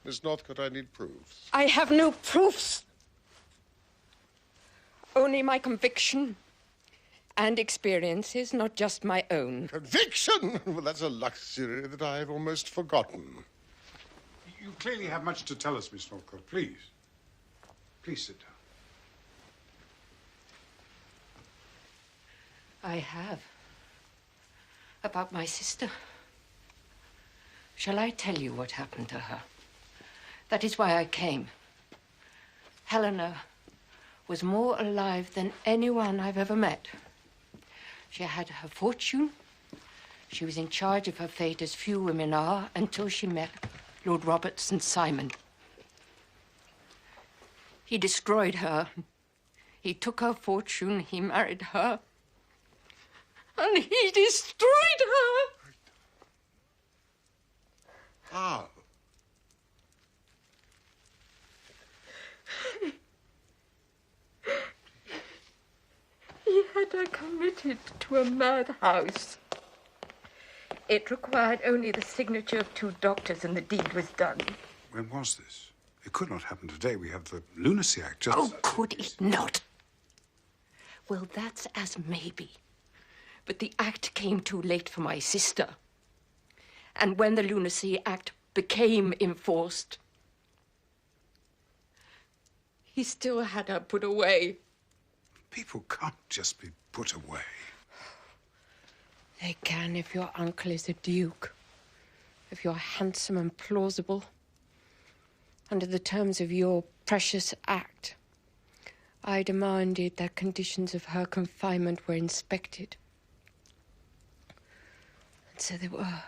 Miss Northcott, I need proofs. I have no proofs. Only my conviction and experiences, not just my own. Conviction? Well, that's a luxury that I have almost forgotten. You clearly have much to tell us, Miss Northcott. Please. Please sit down. I have. About my sister. Shall I tell you what happened to her? That is why I came. Helena was more alive than anyone I've ever met. She had her fortune. She was in charge of her fate as few women are until she met Lord Robert St. Simon. He destroyed her. He took her fortune. He married her. And he destroyed her. How? He had her committed to a madhouse. It required only the signature of 2 doctors and the deed was done. When was this? It could not happen today. We have the Lunacy Act just... Oh, could it not? Well, that's as maybe. But the act came too late for my sister. And when the Lunacy Act became enforced, he still had her put away. People can't just be put away. They can if your uncle is a duke, if you're handsome and plausible. Under the terms of your precious act, I demanded that conditions of her confinement were inspected. And so they were.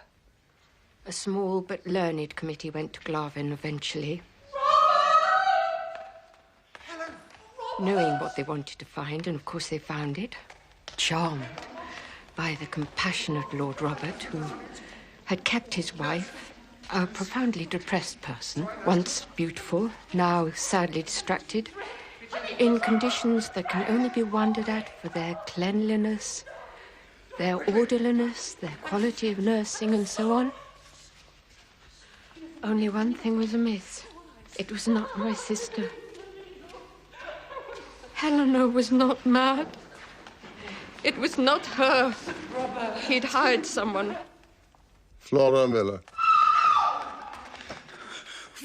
A small but learned committee went to Glavin eventually. Knowing what they wanted to find, and of course they found it, charmed by the compassionate Lord Robert, who had kept his wife, a profoundly depressed person, once beautiful, now sadly distracted, in conditions that can only be wondered at for their cleanliness, their orderliness, their quality of nursing, and so on. Only one thing was amiss. It was not my sister. Helena was not mad. It was not her. He'd hired someone. Flora Miller.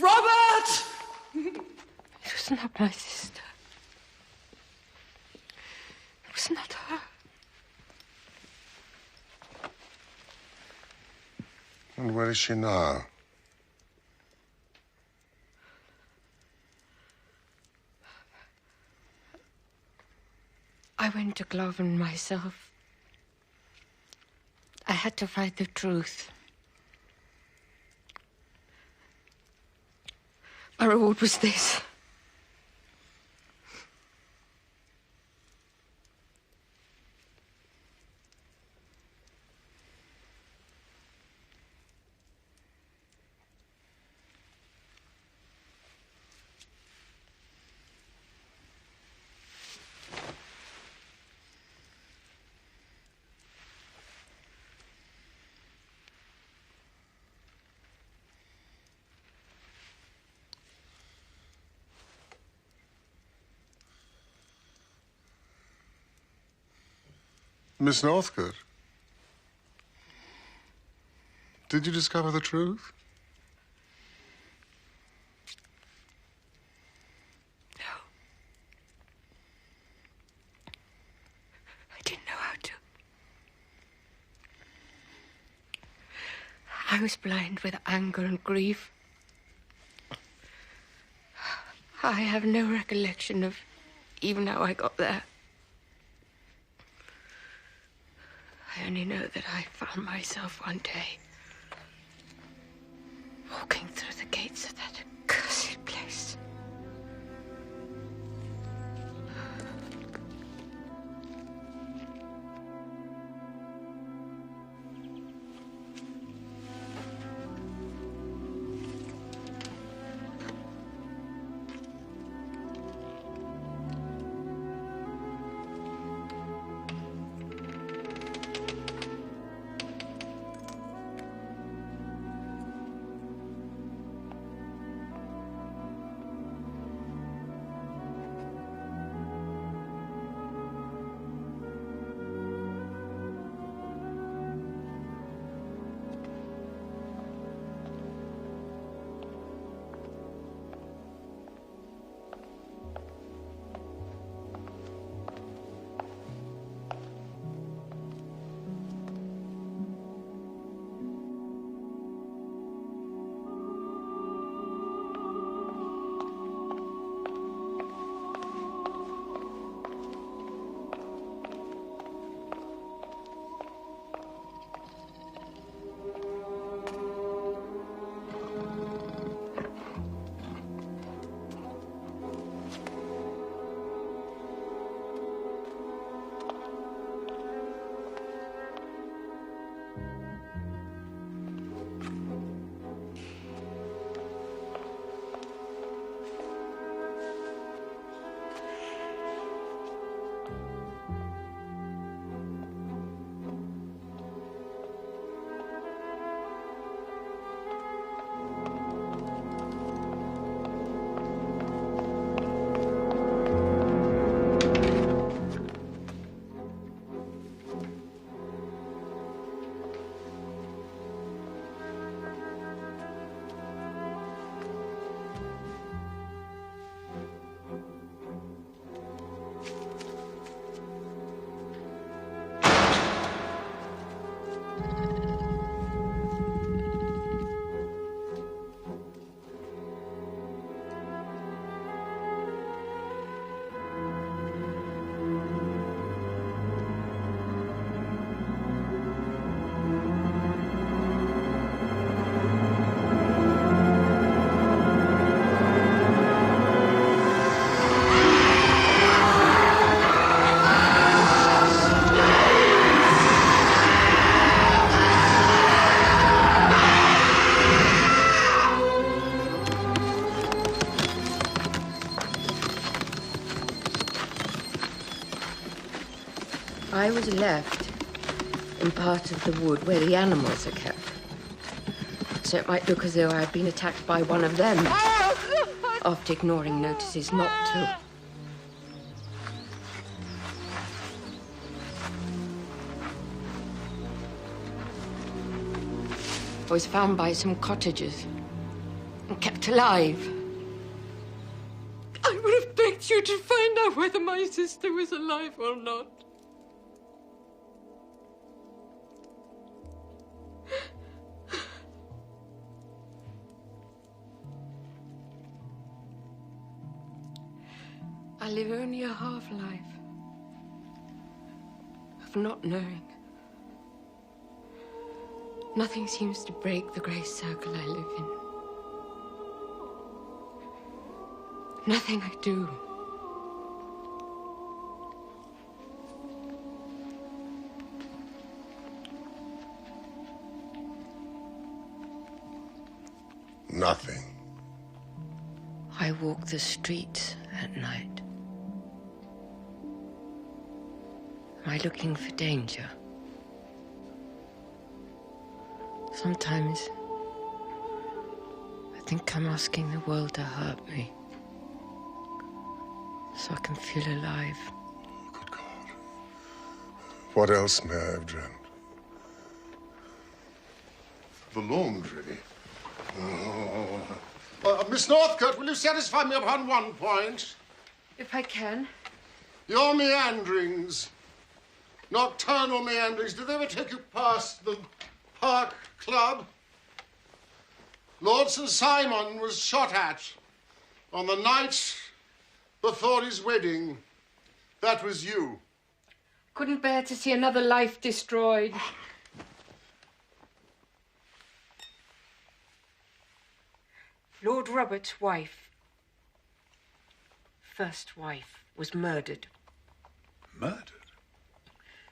Robert! It was not my sister. It was not her. And where is she now? I went to Glavin myself. I had to find the truth. My reward was this. Miss Northcote, did you discover the truth? I didn't know how to. I was blind with anger and grief. I have no recollection of even how I got there. I only know that I found myself one day walking through the gates of that accursed place. I was left in part of the wood where the animals are kept. So it might look as though I had been attacked by one of them, after ignoring notices not to. I was found by some cottagers and kept alive. I would have begged you to find out whether my sister was alive or not. I live only a half-life of not knowing. Nothing seems to break the grey circle I live in. Nothing I do. Nothing. I walk the streets at night. Am I looking for danger? Sometimes I think I'm asking the world to hurt me so I can feel alive. Good God. What else may I have dreamt? The laundry. Miss Northcote, will you satisfy me upon one point? If I can. Your meanderings, nocturnal meanderings, did they ever take you past the Park Club? Lord St. Simon was shot at on the night before his wedding. That was you. Couldn't bear to see another life destroyed. Lord Robert's wife, first wife, was murdered. Murdered?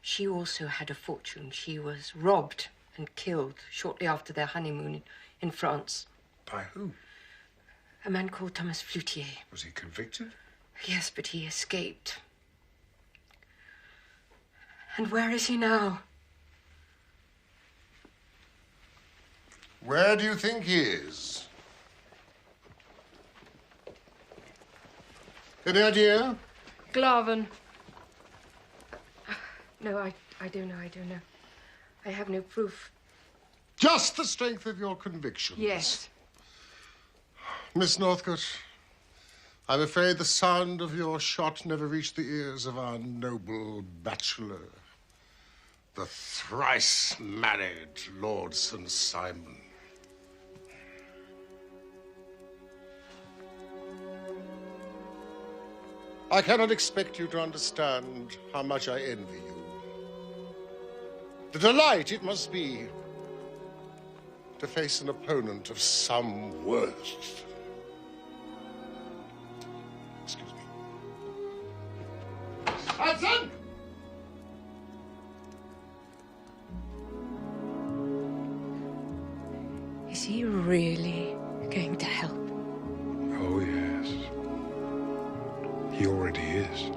She also had a fortune. She was robbed and killed shortly after their honeymoon in France. By who? A man called Thomas Flutier. Was he convicted? Yes, but he escaped. And where is he now? Where do you think he is? Any idea? Glaven. No, I don't know. I have no proof. Just the strength of your convictions. Yes. Miss Northcote, I'm afraid the sound of your shot never reached the ears of our noble bachelor, the thrice-married Lord St. Simon. I cannot expect you to understand how much I envy you. The delight it must be to face an opponent of some worth. Excuse me. Hudson! Is he really going to help? Oh, yes. He already is.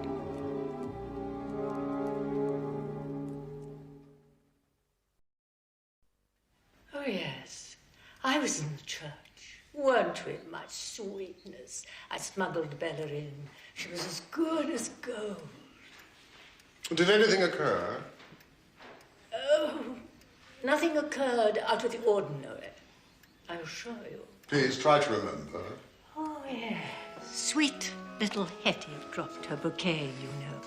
Oh, yes. I was in the church. Weren't we, my sweetness? I smuggled Bella in. She was as good as gold. Did anything occur? Oh, nothing occurred out of the ordinary, I assure you. Please try to remember. Oh, yes. Sweet little Hetty dropped her bouquet, you know,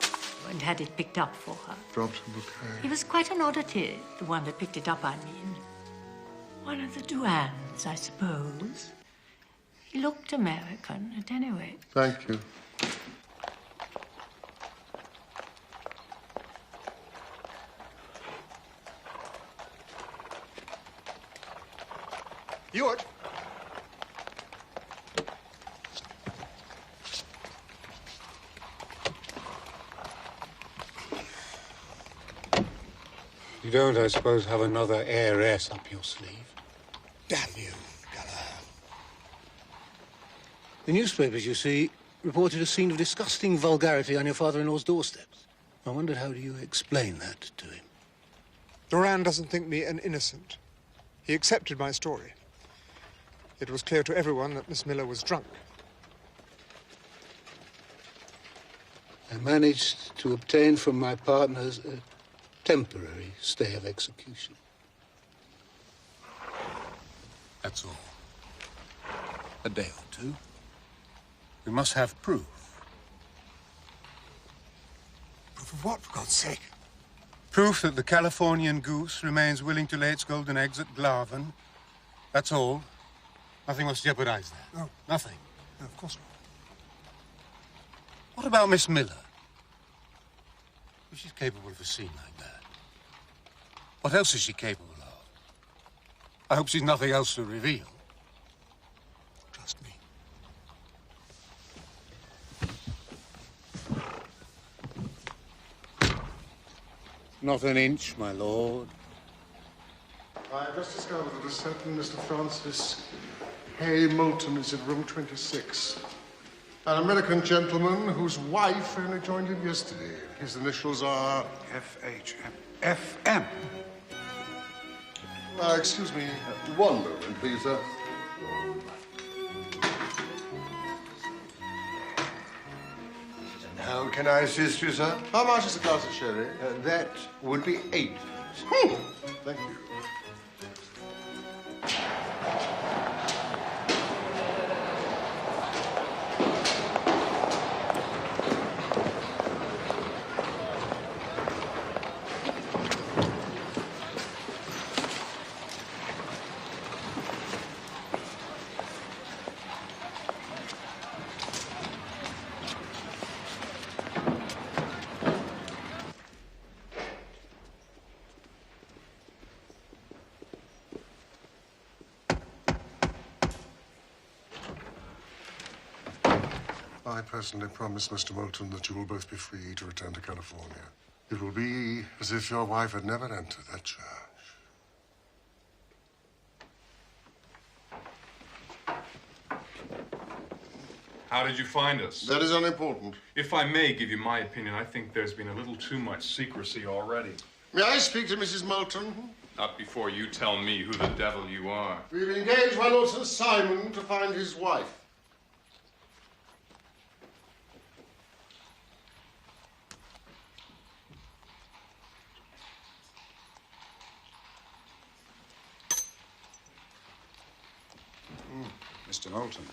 and had it picked up for her. Dropped a bouquet. He was quite an oddity, the one that picked it up, I mean. One of the Duans, I suppose. He looked American, at any rate. Thank you. Ewart. You don't, I suppose, have another heiress up your sleeve? Damn you, Gallagher. The newspapers, you see, reported a scene of disgusting vulgarity on your father-in-law's doorsteps. I wondered, how do you explain that to him? Duran doesn't think me an innocent. He accepted my story. It was clear to everyone that Miss Miller was drunk. I managed to obtain from my partners a temporary stay of execution. That's all. A day or two. We must have proof. Proof of what, for God's sake? Proof that the Californian goose remains willing to lay its golden eggs at Glaven. That's all. Nothing must jeopardize that. No. Nothing. No, of course not. What about Miss Miller? If she's capable of a scene like that, what else is she capable of? I hope she's nothing else to reveal. Trust me. Not an inch, my lord. I have just discovered that a certain Mr. Francis Hay Moulton is in room 26. An American gentleman whose wife only joined him yesterday. His initials are... F.H.M. F.M. Excuse me. One moment, please, sir. Now How can I assist you, sir? How much is a glass of sherry? That would be 8. Thank you. I personally promise Mr. Moulton that you will both be free to return to California. It will be as if your wife had never entered that church. How did you find us? That is unimportant. If I may give you my opinion, I think there's been a little too much secrecy already. May I speak to Mrs. Moulton? Not before you tell me who the devil you are. We've engaged my Lord Sir Simon to find his wife. Mr. Moulton,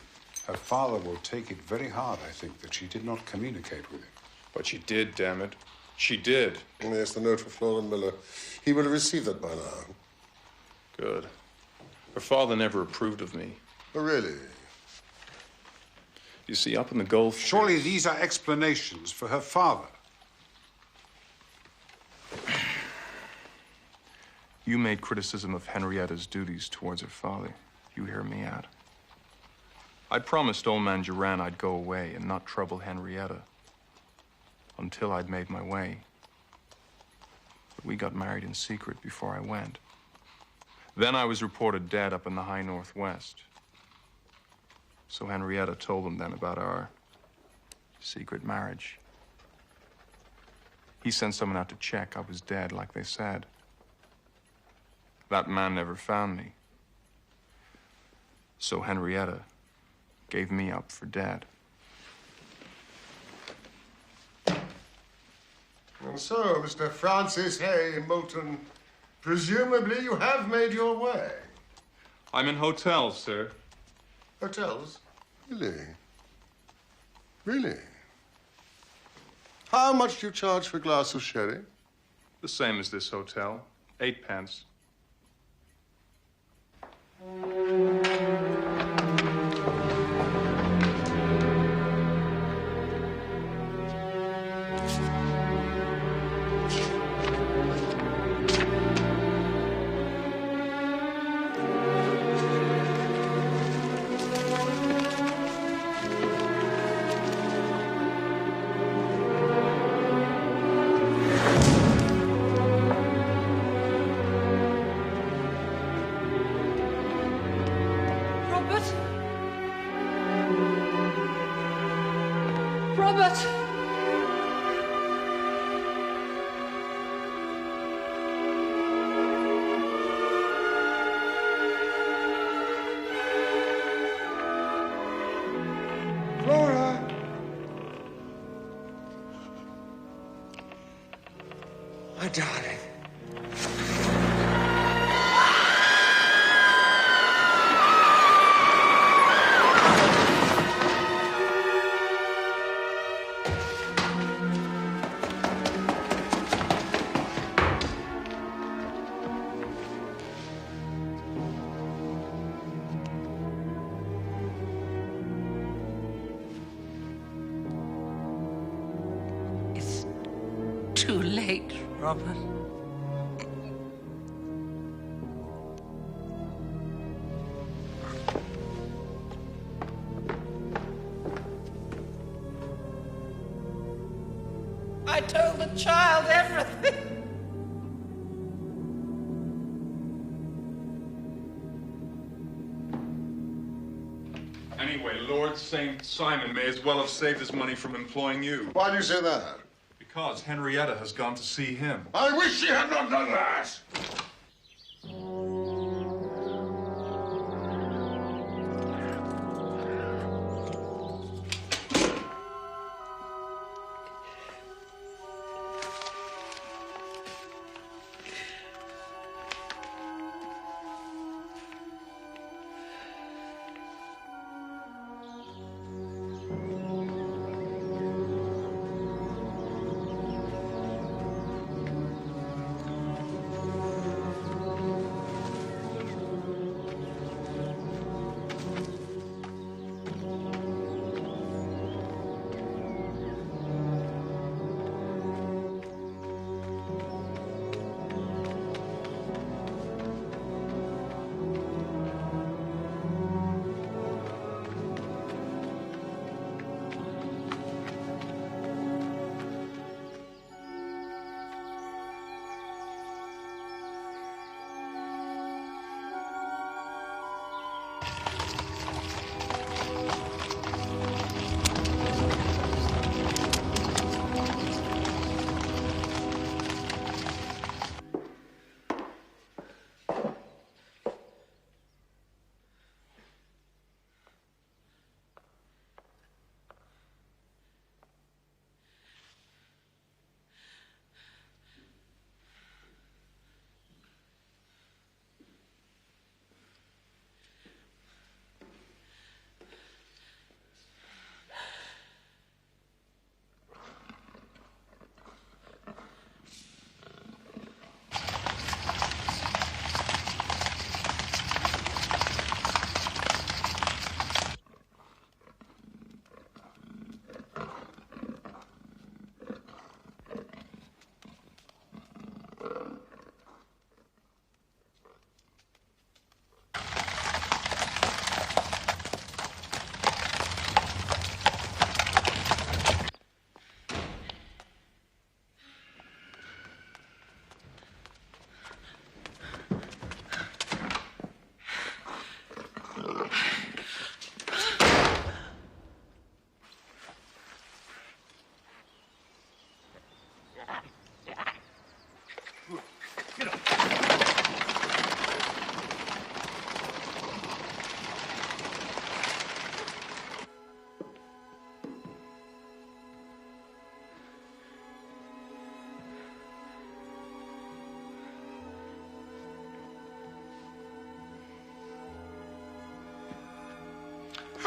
her father will take it very hard, I think, that she did not communicate with him. But she did, damn it. She did. Yes, the note for Flora Miller. He will have received that by now. Good. Her father never approved of me. Oh, really? You see, up in the Gulf... Surely these are explanations for her father. You made criticism of Henrietta's duties towards her father. You hear me out. I promised old man Duran I'd go away and not trouble Henrietta until I'd made my way. But we got married in secret before I went. Then I was reported dead up in the high northwest. So Henrietta told them then about our secret marriage. He sent someone out to check I was dead, like they said. That man never found me. So Henrietta gave me up for dead. And so, Mr. Francis Hay Moulton, presumably you have made your way. I'm in hotels, sir. Hotels? Really? Really? How much do you charge for a glass of sherry? The same as this hotel. 8 pence. My darling. It's too late, Robert. I told the child everything. Anyway, Lord St. Simon may as well have saved his money from employing you. Why do you say that? Because Henrietta has gone to see him. I wish she had not done that!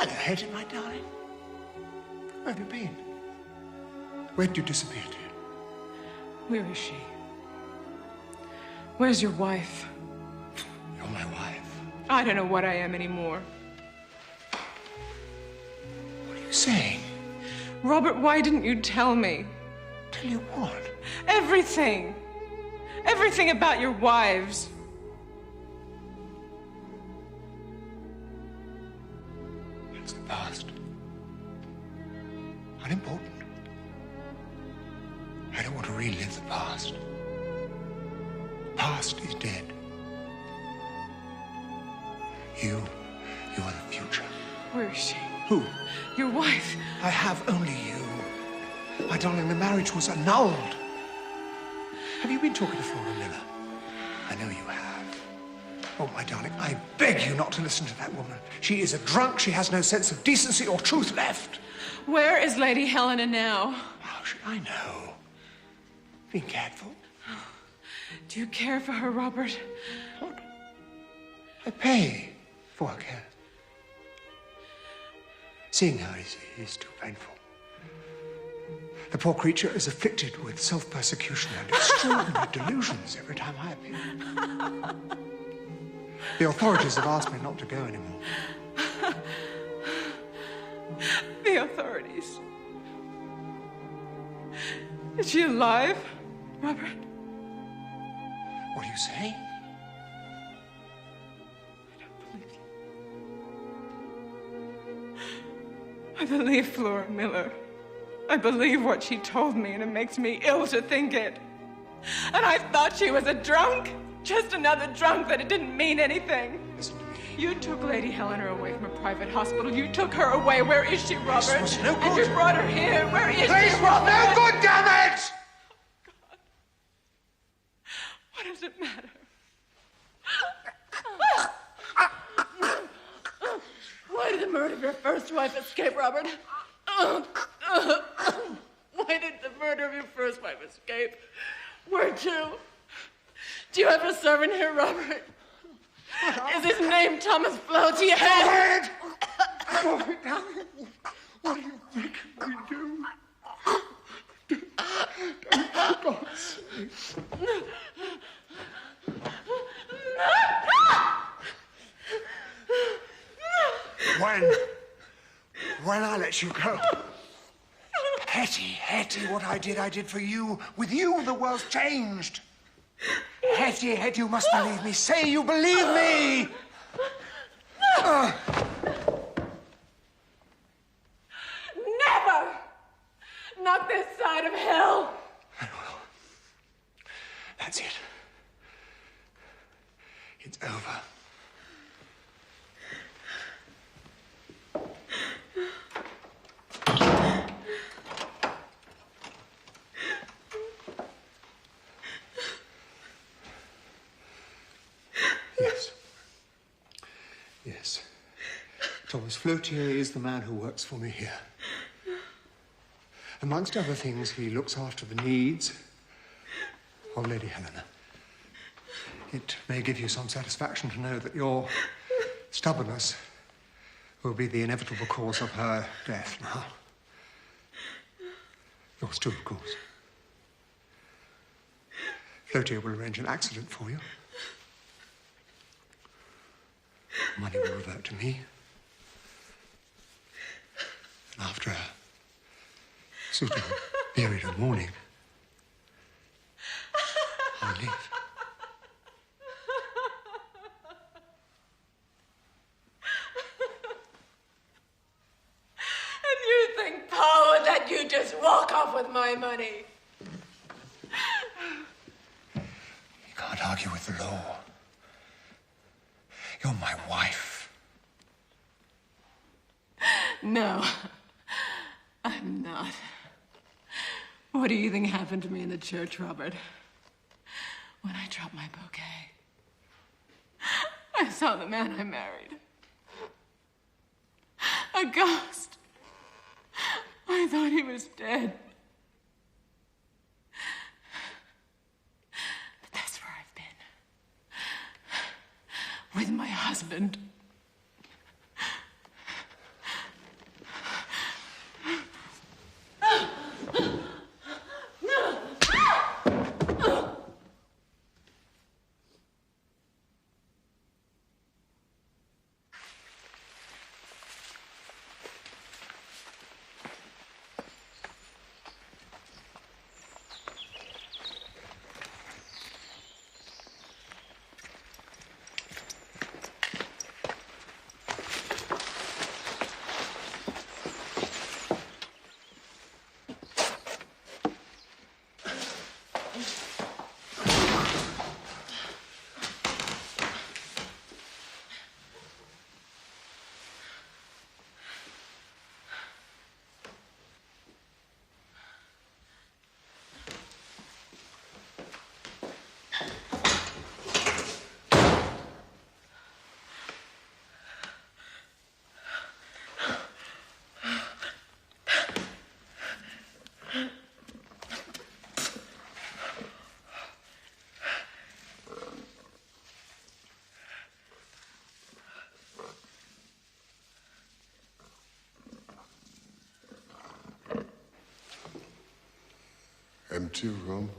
Hello, Hetty, my darling. Where have you been? Where did you disappear to? Where is she? Where's your wife? You're my wife. I don't know what I am anymore. What are you saying? Robert, why didn't you tell me? Tell you what? Everything. Everything about your wives. It's the past. Unimportant. I don't want to relive the past. The past is dead. You are the future. Where is she? Who? Your wife. I have only you. My darling, the marriage was annulled. Have you been talking to Flora Miller? I know you have. Oh, my darling, I beg you not to listen to that woman. She is a drunk. She has no sense of decency or truth left. Where is Lady Helena now? How should I know? Being cared for. Do you care for her, Robert? What? I pay for her care. Seeing her is too painful. The poor creature is afflicted with self-persecution and extraordinary delusions every time I appear. The authorities have asked me not to go anymore. The authorities. Is she alive, Robert? What are you saying? I believe Flora Miller. I believe what she told me, and it makes me ill to think it. And I thought she was a drunk. Just another drunk, that it didn't mean anything. Listen to me. You took Lady Helena away from a private hospital. You took her away. Where is she, Robert? This was no good. And you brought her here. Where is This she, was Robert? no good, damn it! What does it matter? Why did the murder of your first wife escape, Robert? Why did the murder of your first wife escape? Where to? Do you have a servant here, Robert? Is his name Thomas Float? Do you have... Stop it! What do you think we do? For God's sake. When I let you go. Hetty, what I did for you. With you, the world's changed. Hetty, you must believe me. Say you believe me! Never! Not this side of hell! That's it. It's over. Yes. Thomas Flotier is the man who works for me here. Amongst other things, he looks after the needs of Lady Helena. It may give you some satisfaction to know that your stubbornness will be the inevitable cause of her death now. Yours too, of course. Flotier will arrange an accident for you. Money will revert to me. And after a suitable period of mourning, I'll leave. And you think Pa would let you just walk off with my money? You can't argue with the law. You're my wife. No, I'm not. What do you think happened to me in the church, Robert? When I dropped my bouquet, I saw the man I married. A ghost. I thought he was dead. But that's where I've been. With my husband. Empty rooms.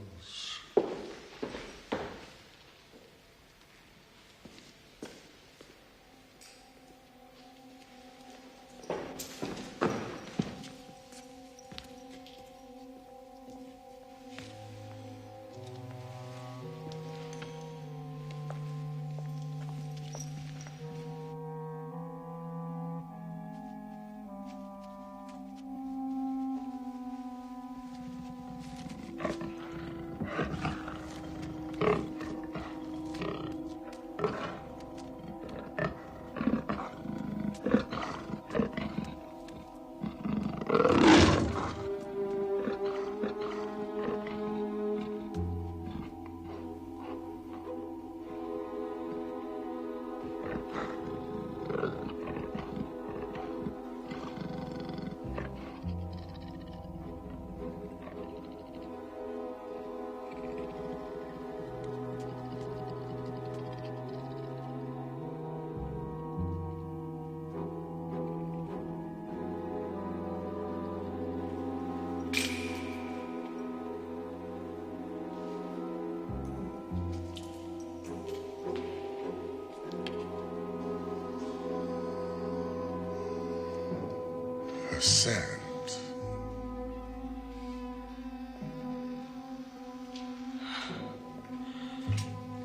Sand.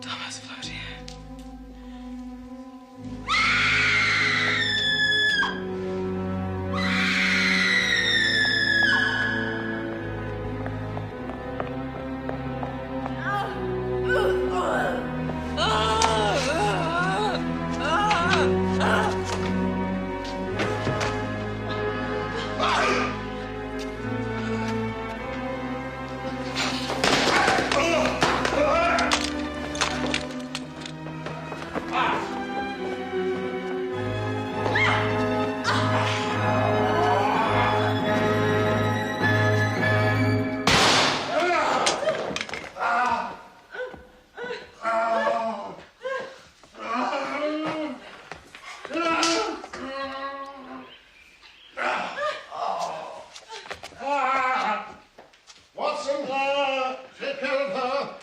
Thomas Flotier. Watson, take care of her.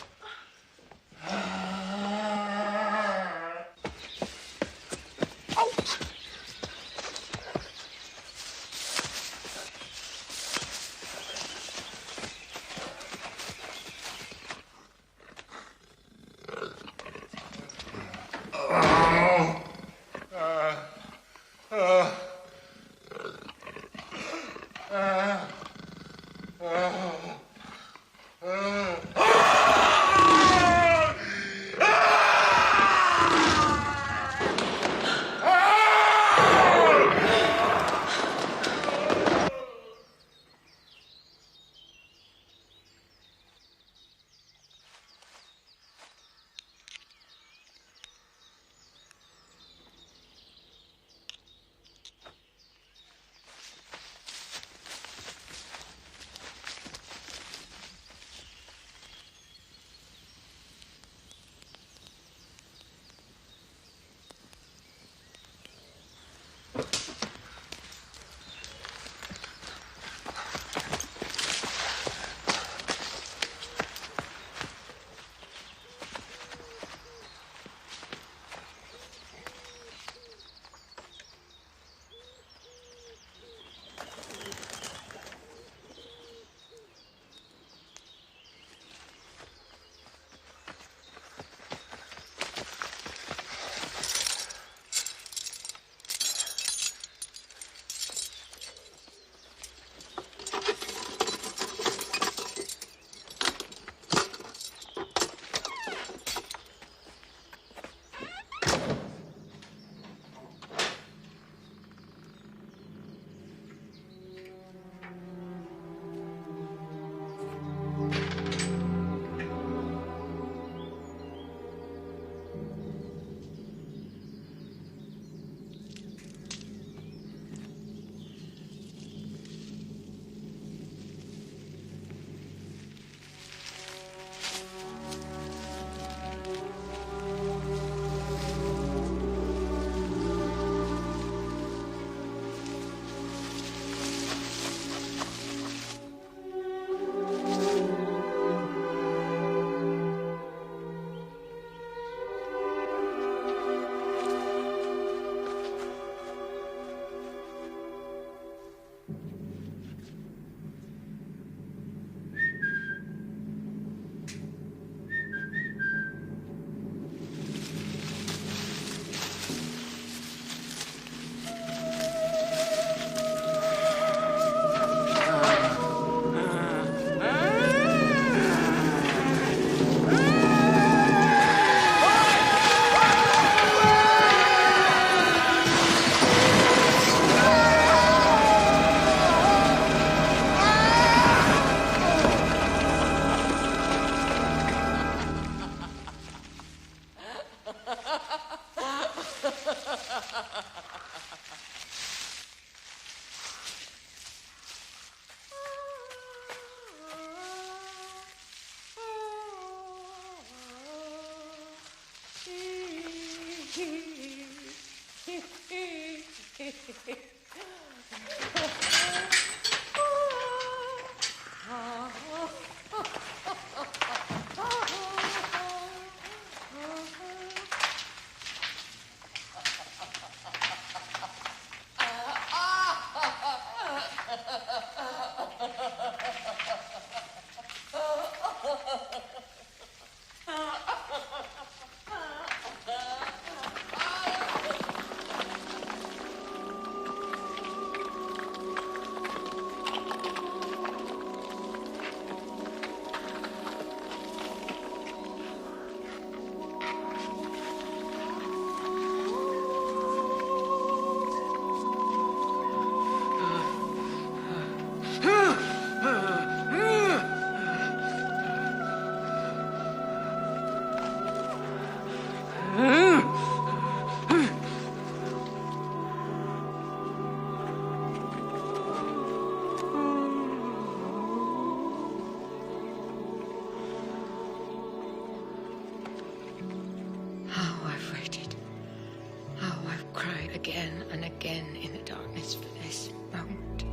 again and again in the darkness for this moment.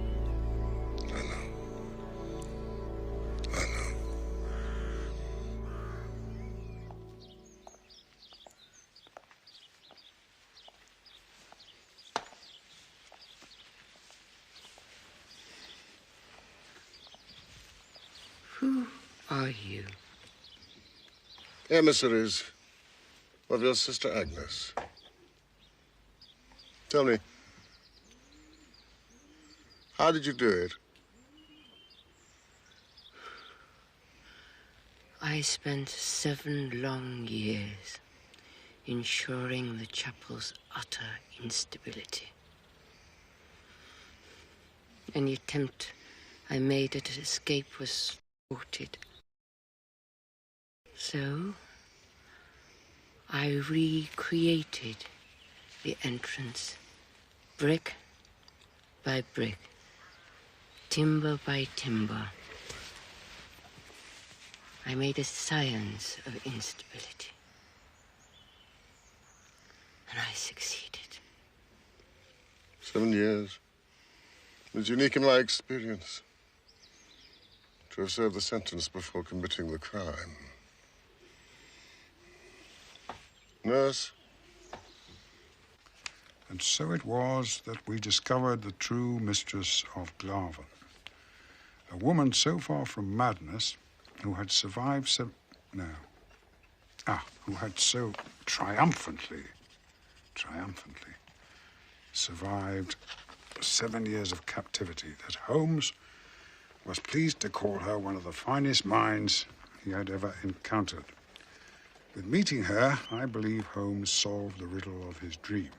I know. I know. Who are you? Emissaries of your sister Agnes. Tell me, how did you do it? I spent 7 long years ensuring the chapel's utter instability. Any attempt I made at escape was thwarted. So, I recreated the entrance, brick by brick, timber by timber. I made a science of instability. And I succeeded. 7 years. It was unique in my experience to have served the sentence before committing the crime. Nurse? And so it was that we discovered the true mistress of Glarven. A woman so far from madness, who had survived who had so triumphantly survived 7 years of captivity that Holmes was pleased to call her one of the finest minds he had ever encountered. With meeting her, I believe Holmes solved the riddle of his dream.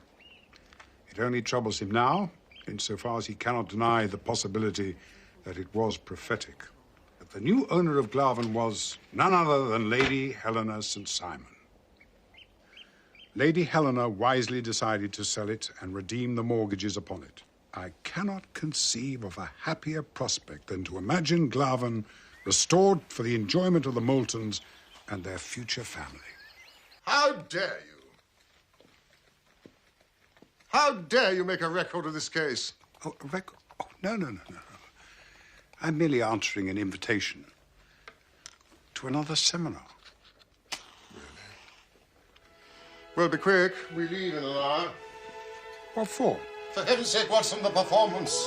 It only troubles him now, insofar as he cannot deny the possibility that it was prophetic. That the new owner of Glarven was none other than Lady Helena St. Simon. Lady Helena wisely decided to sell it and redeem the mortgages upon it. I cannot conceive of a happier prospect than to imagine Glarven restored for the enjoyment of the Moultons and their future family. How dare you? How dare you make a record of this case? Oh, a record? Oh, no. I'm merely answering an invitation to another seminar. Really? Well, be quick. We leave in an hour. What for? For heaven's sake, what's from the performance?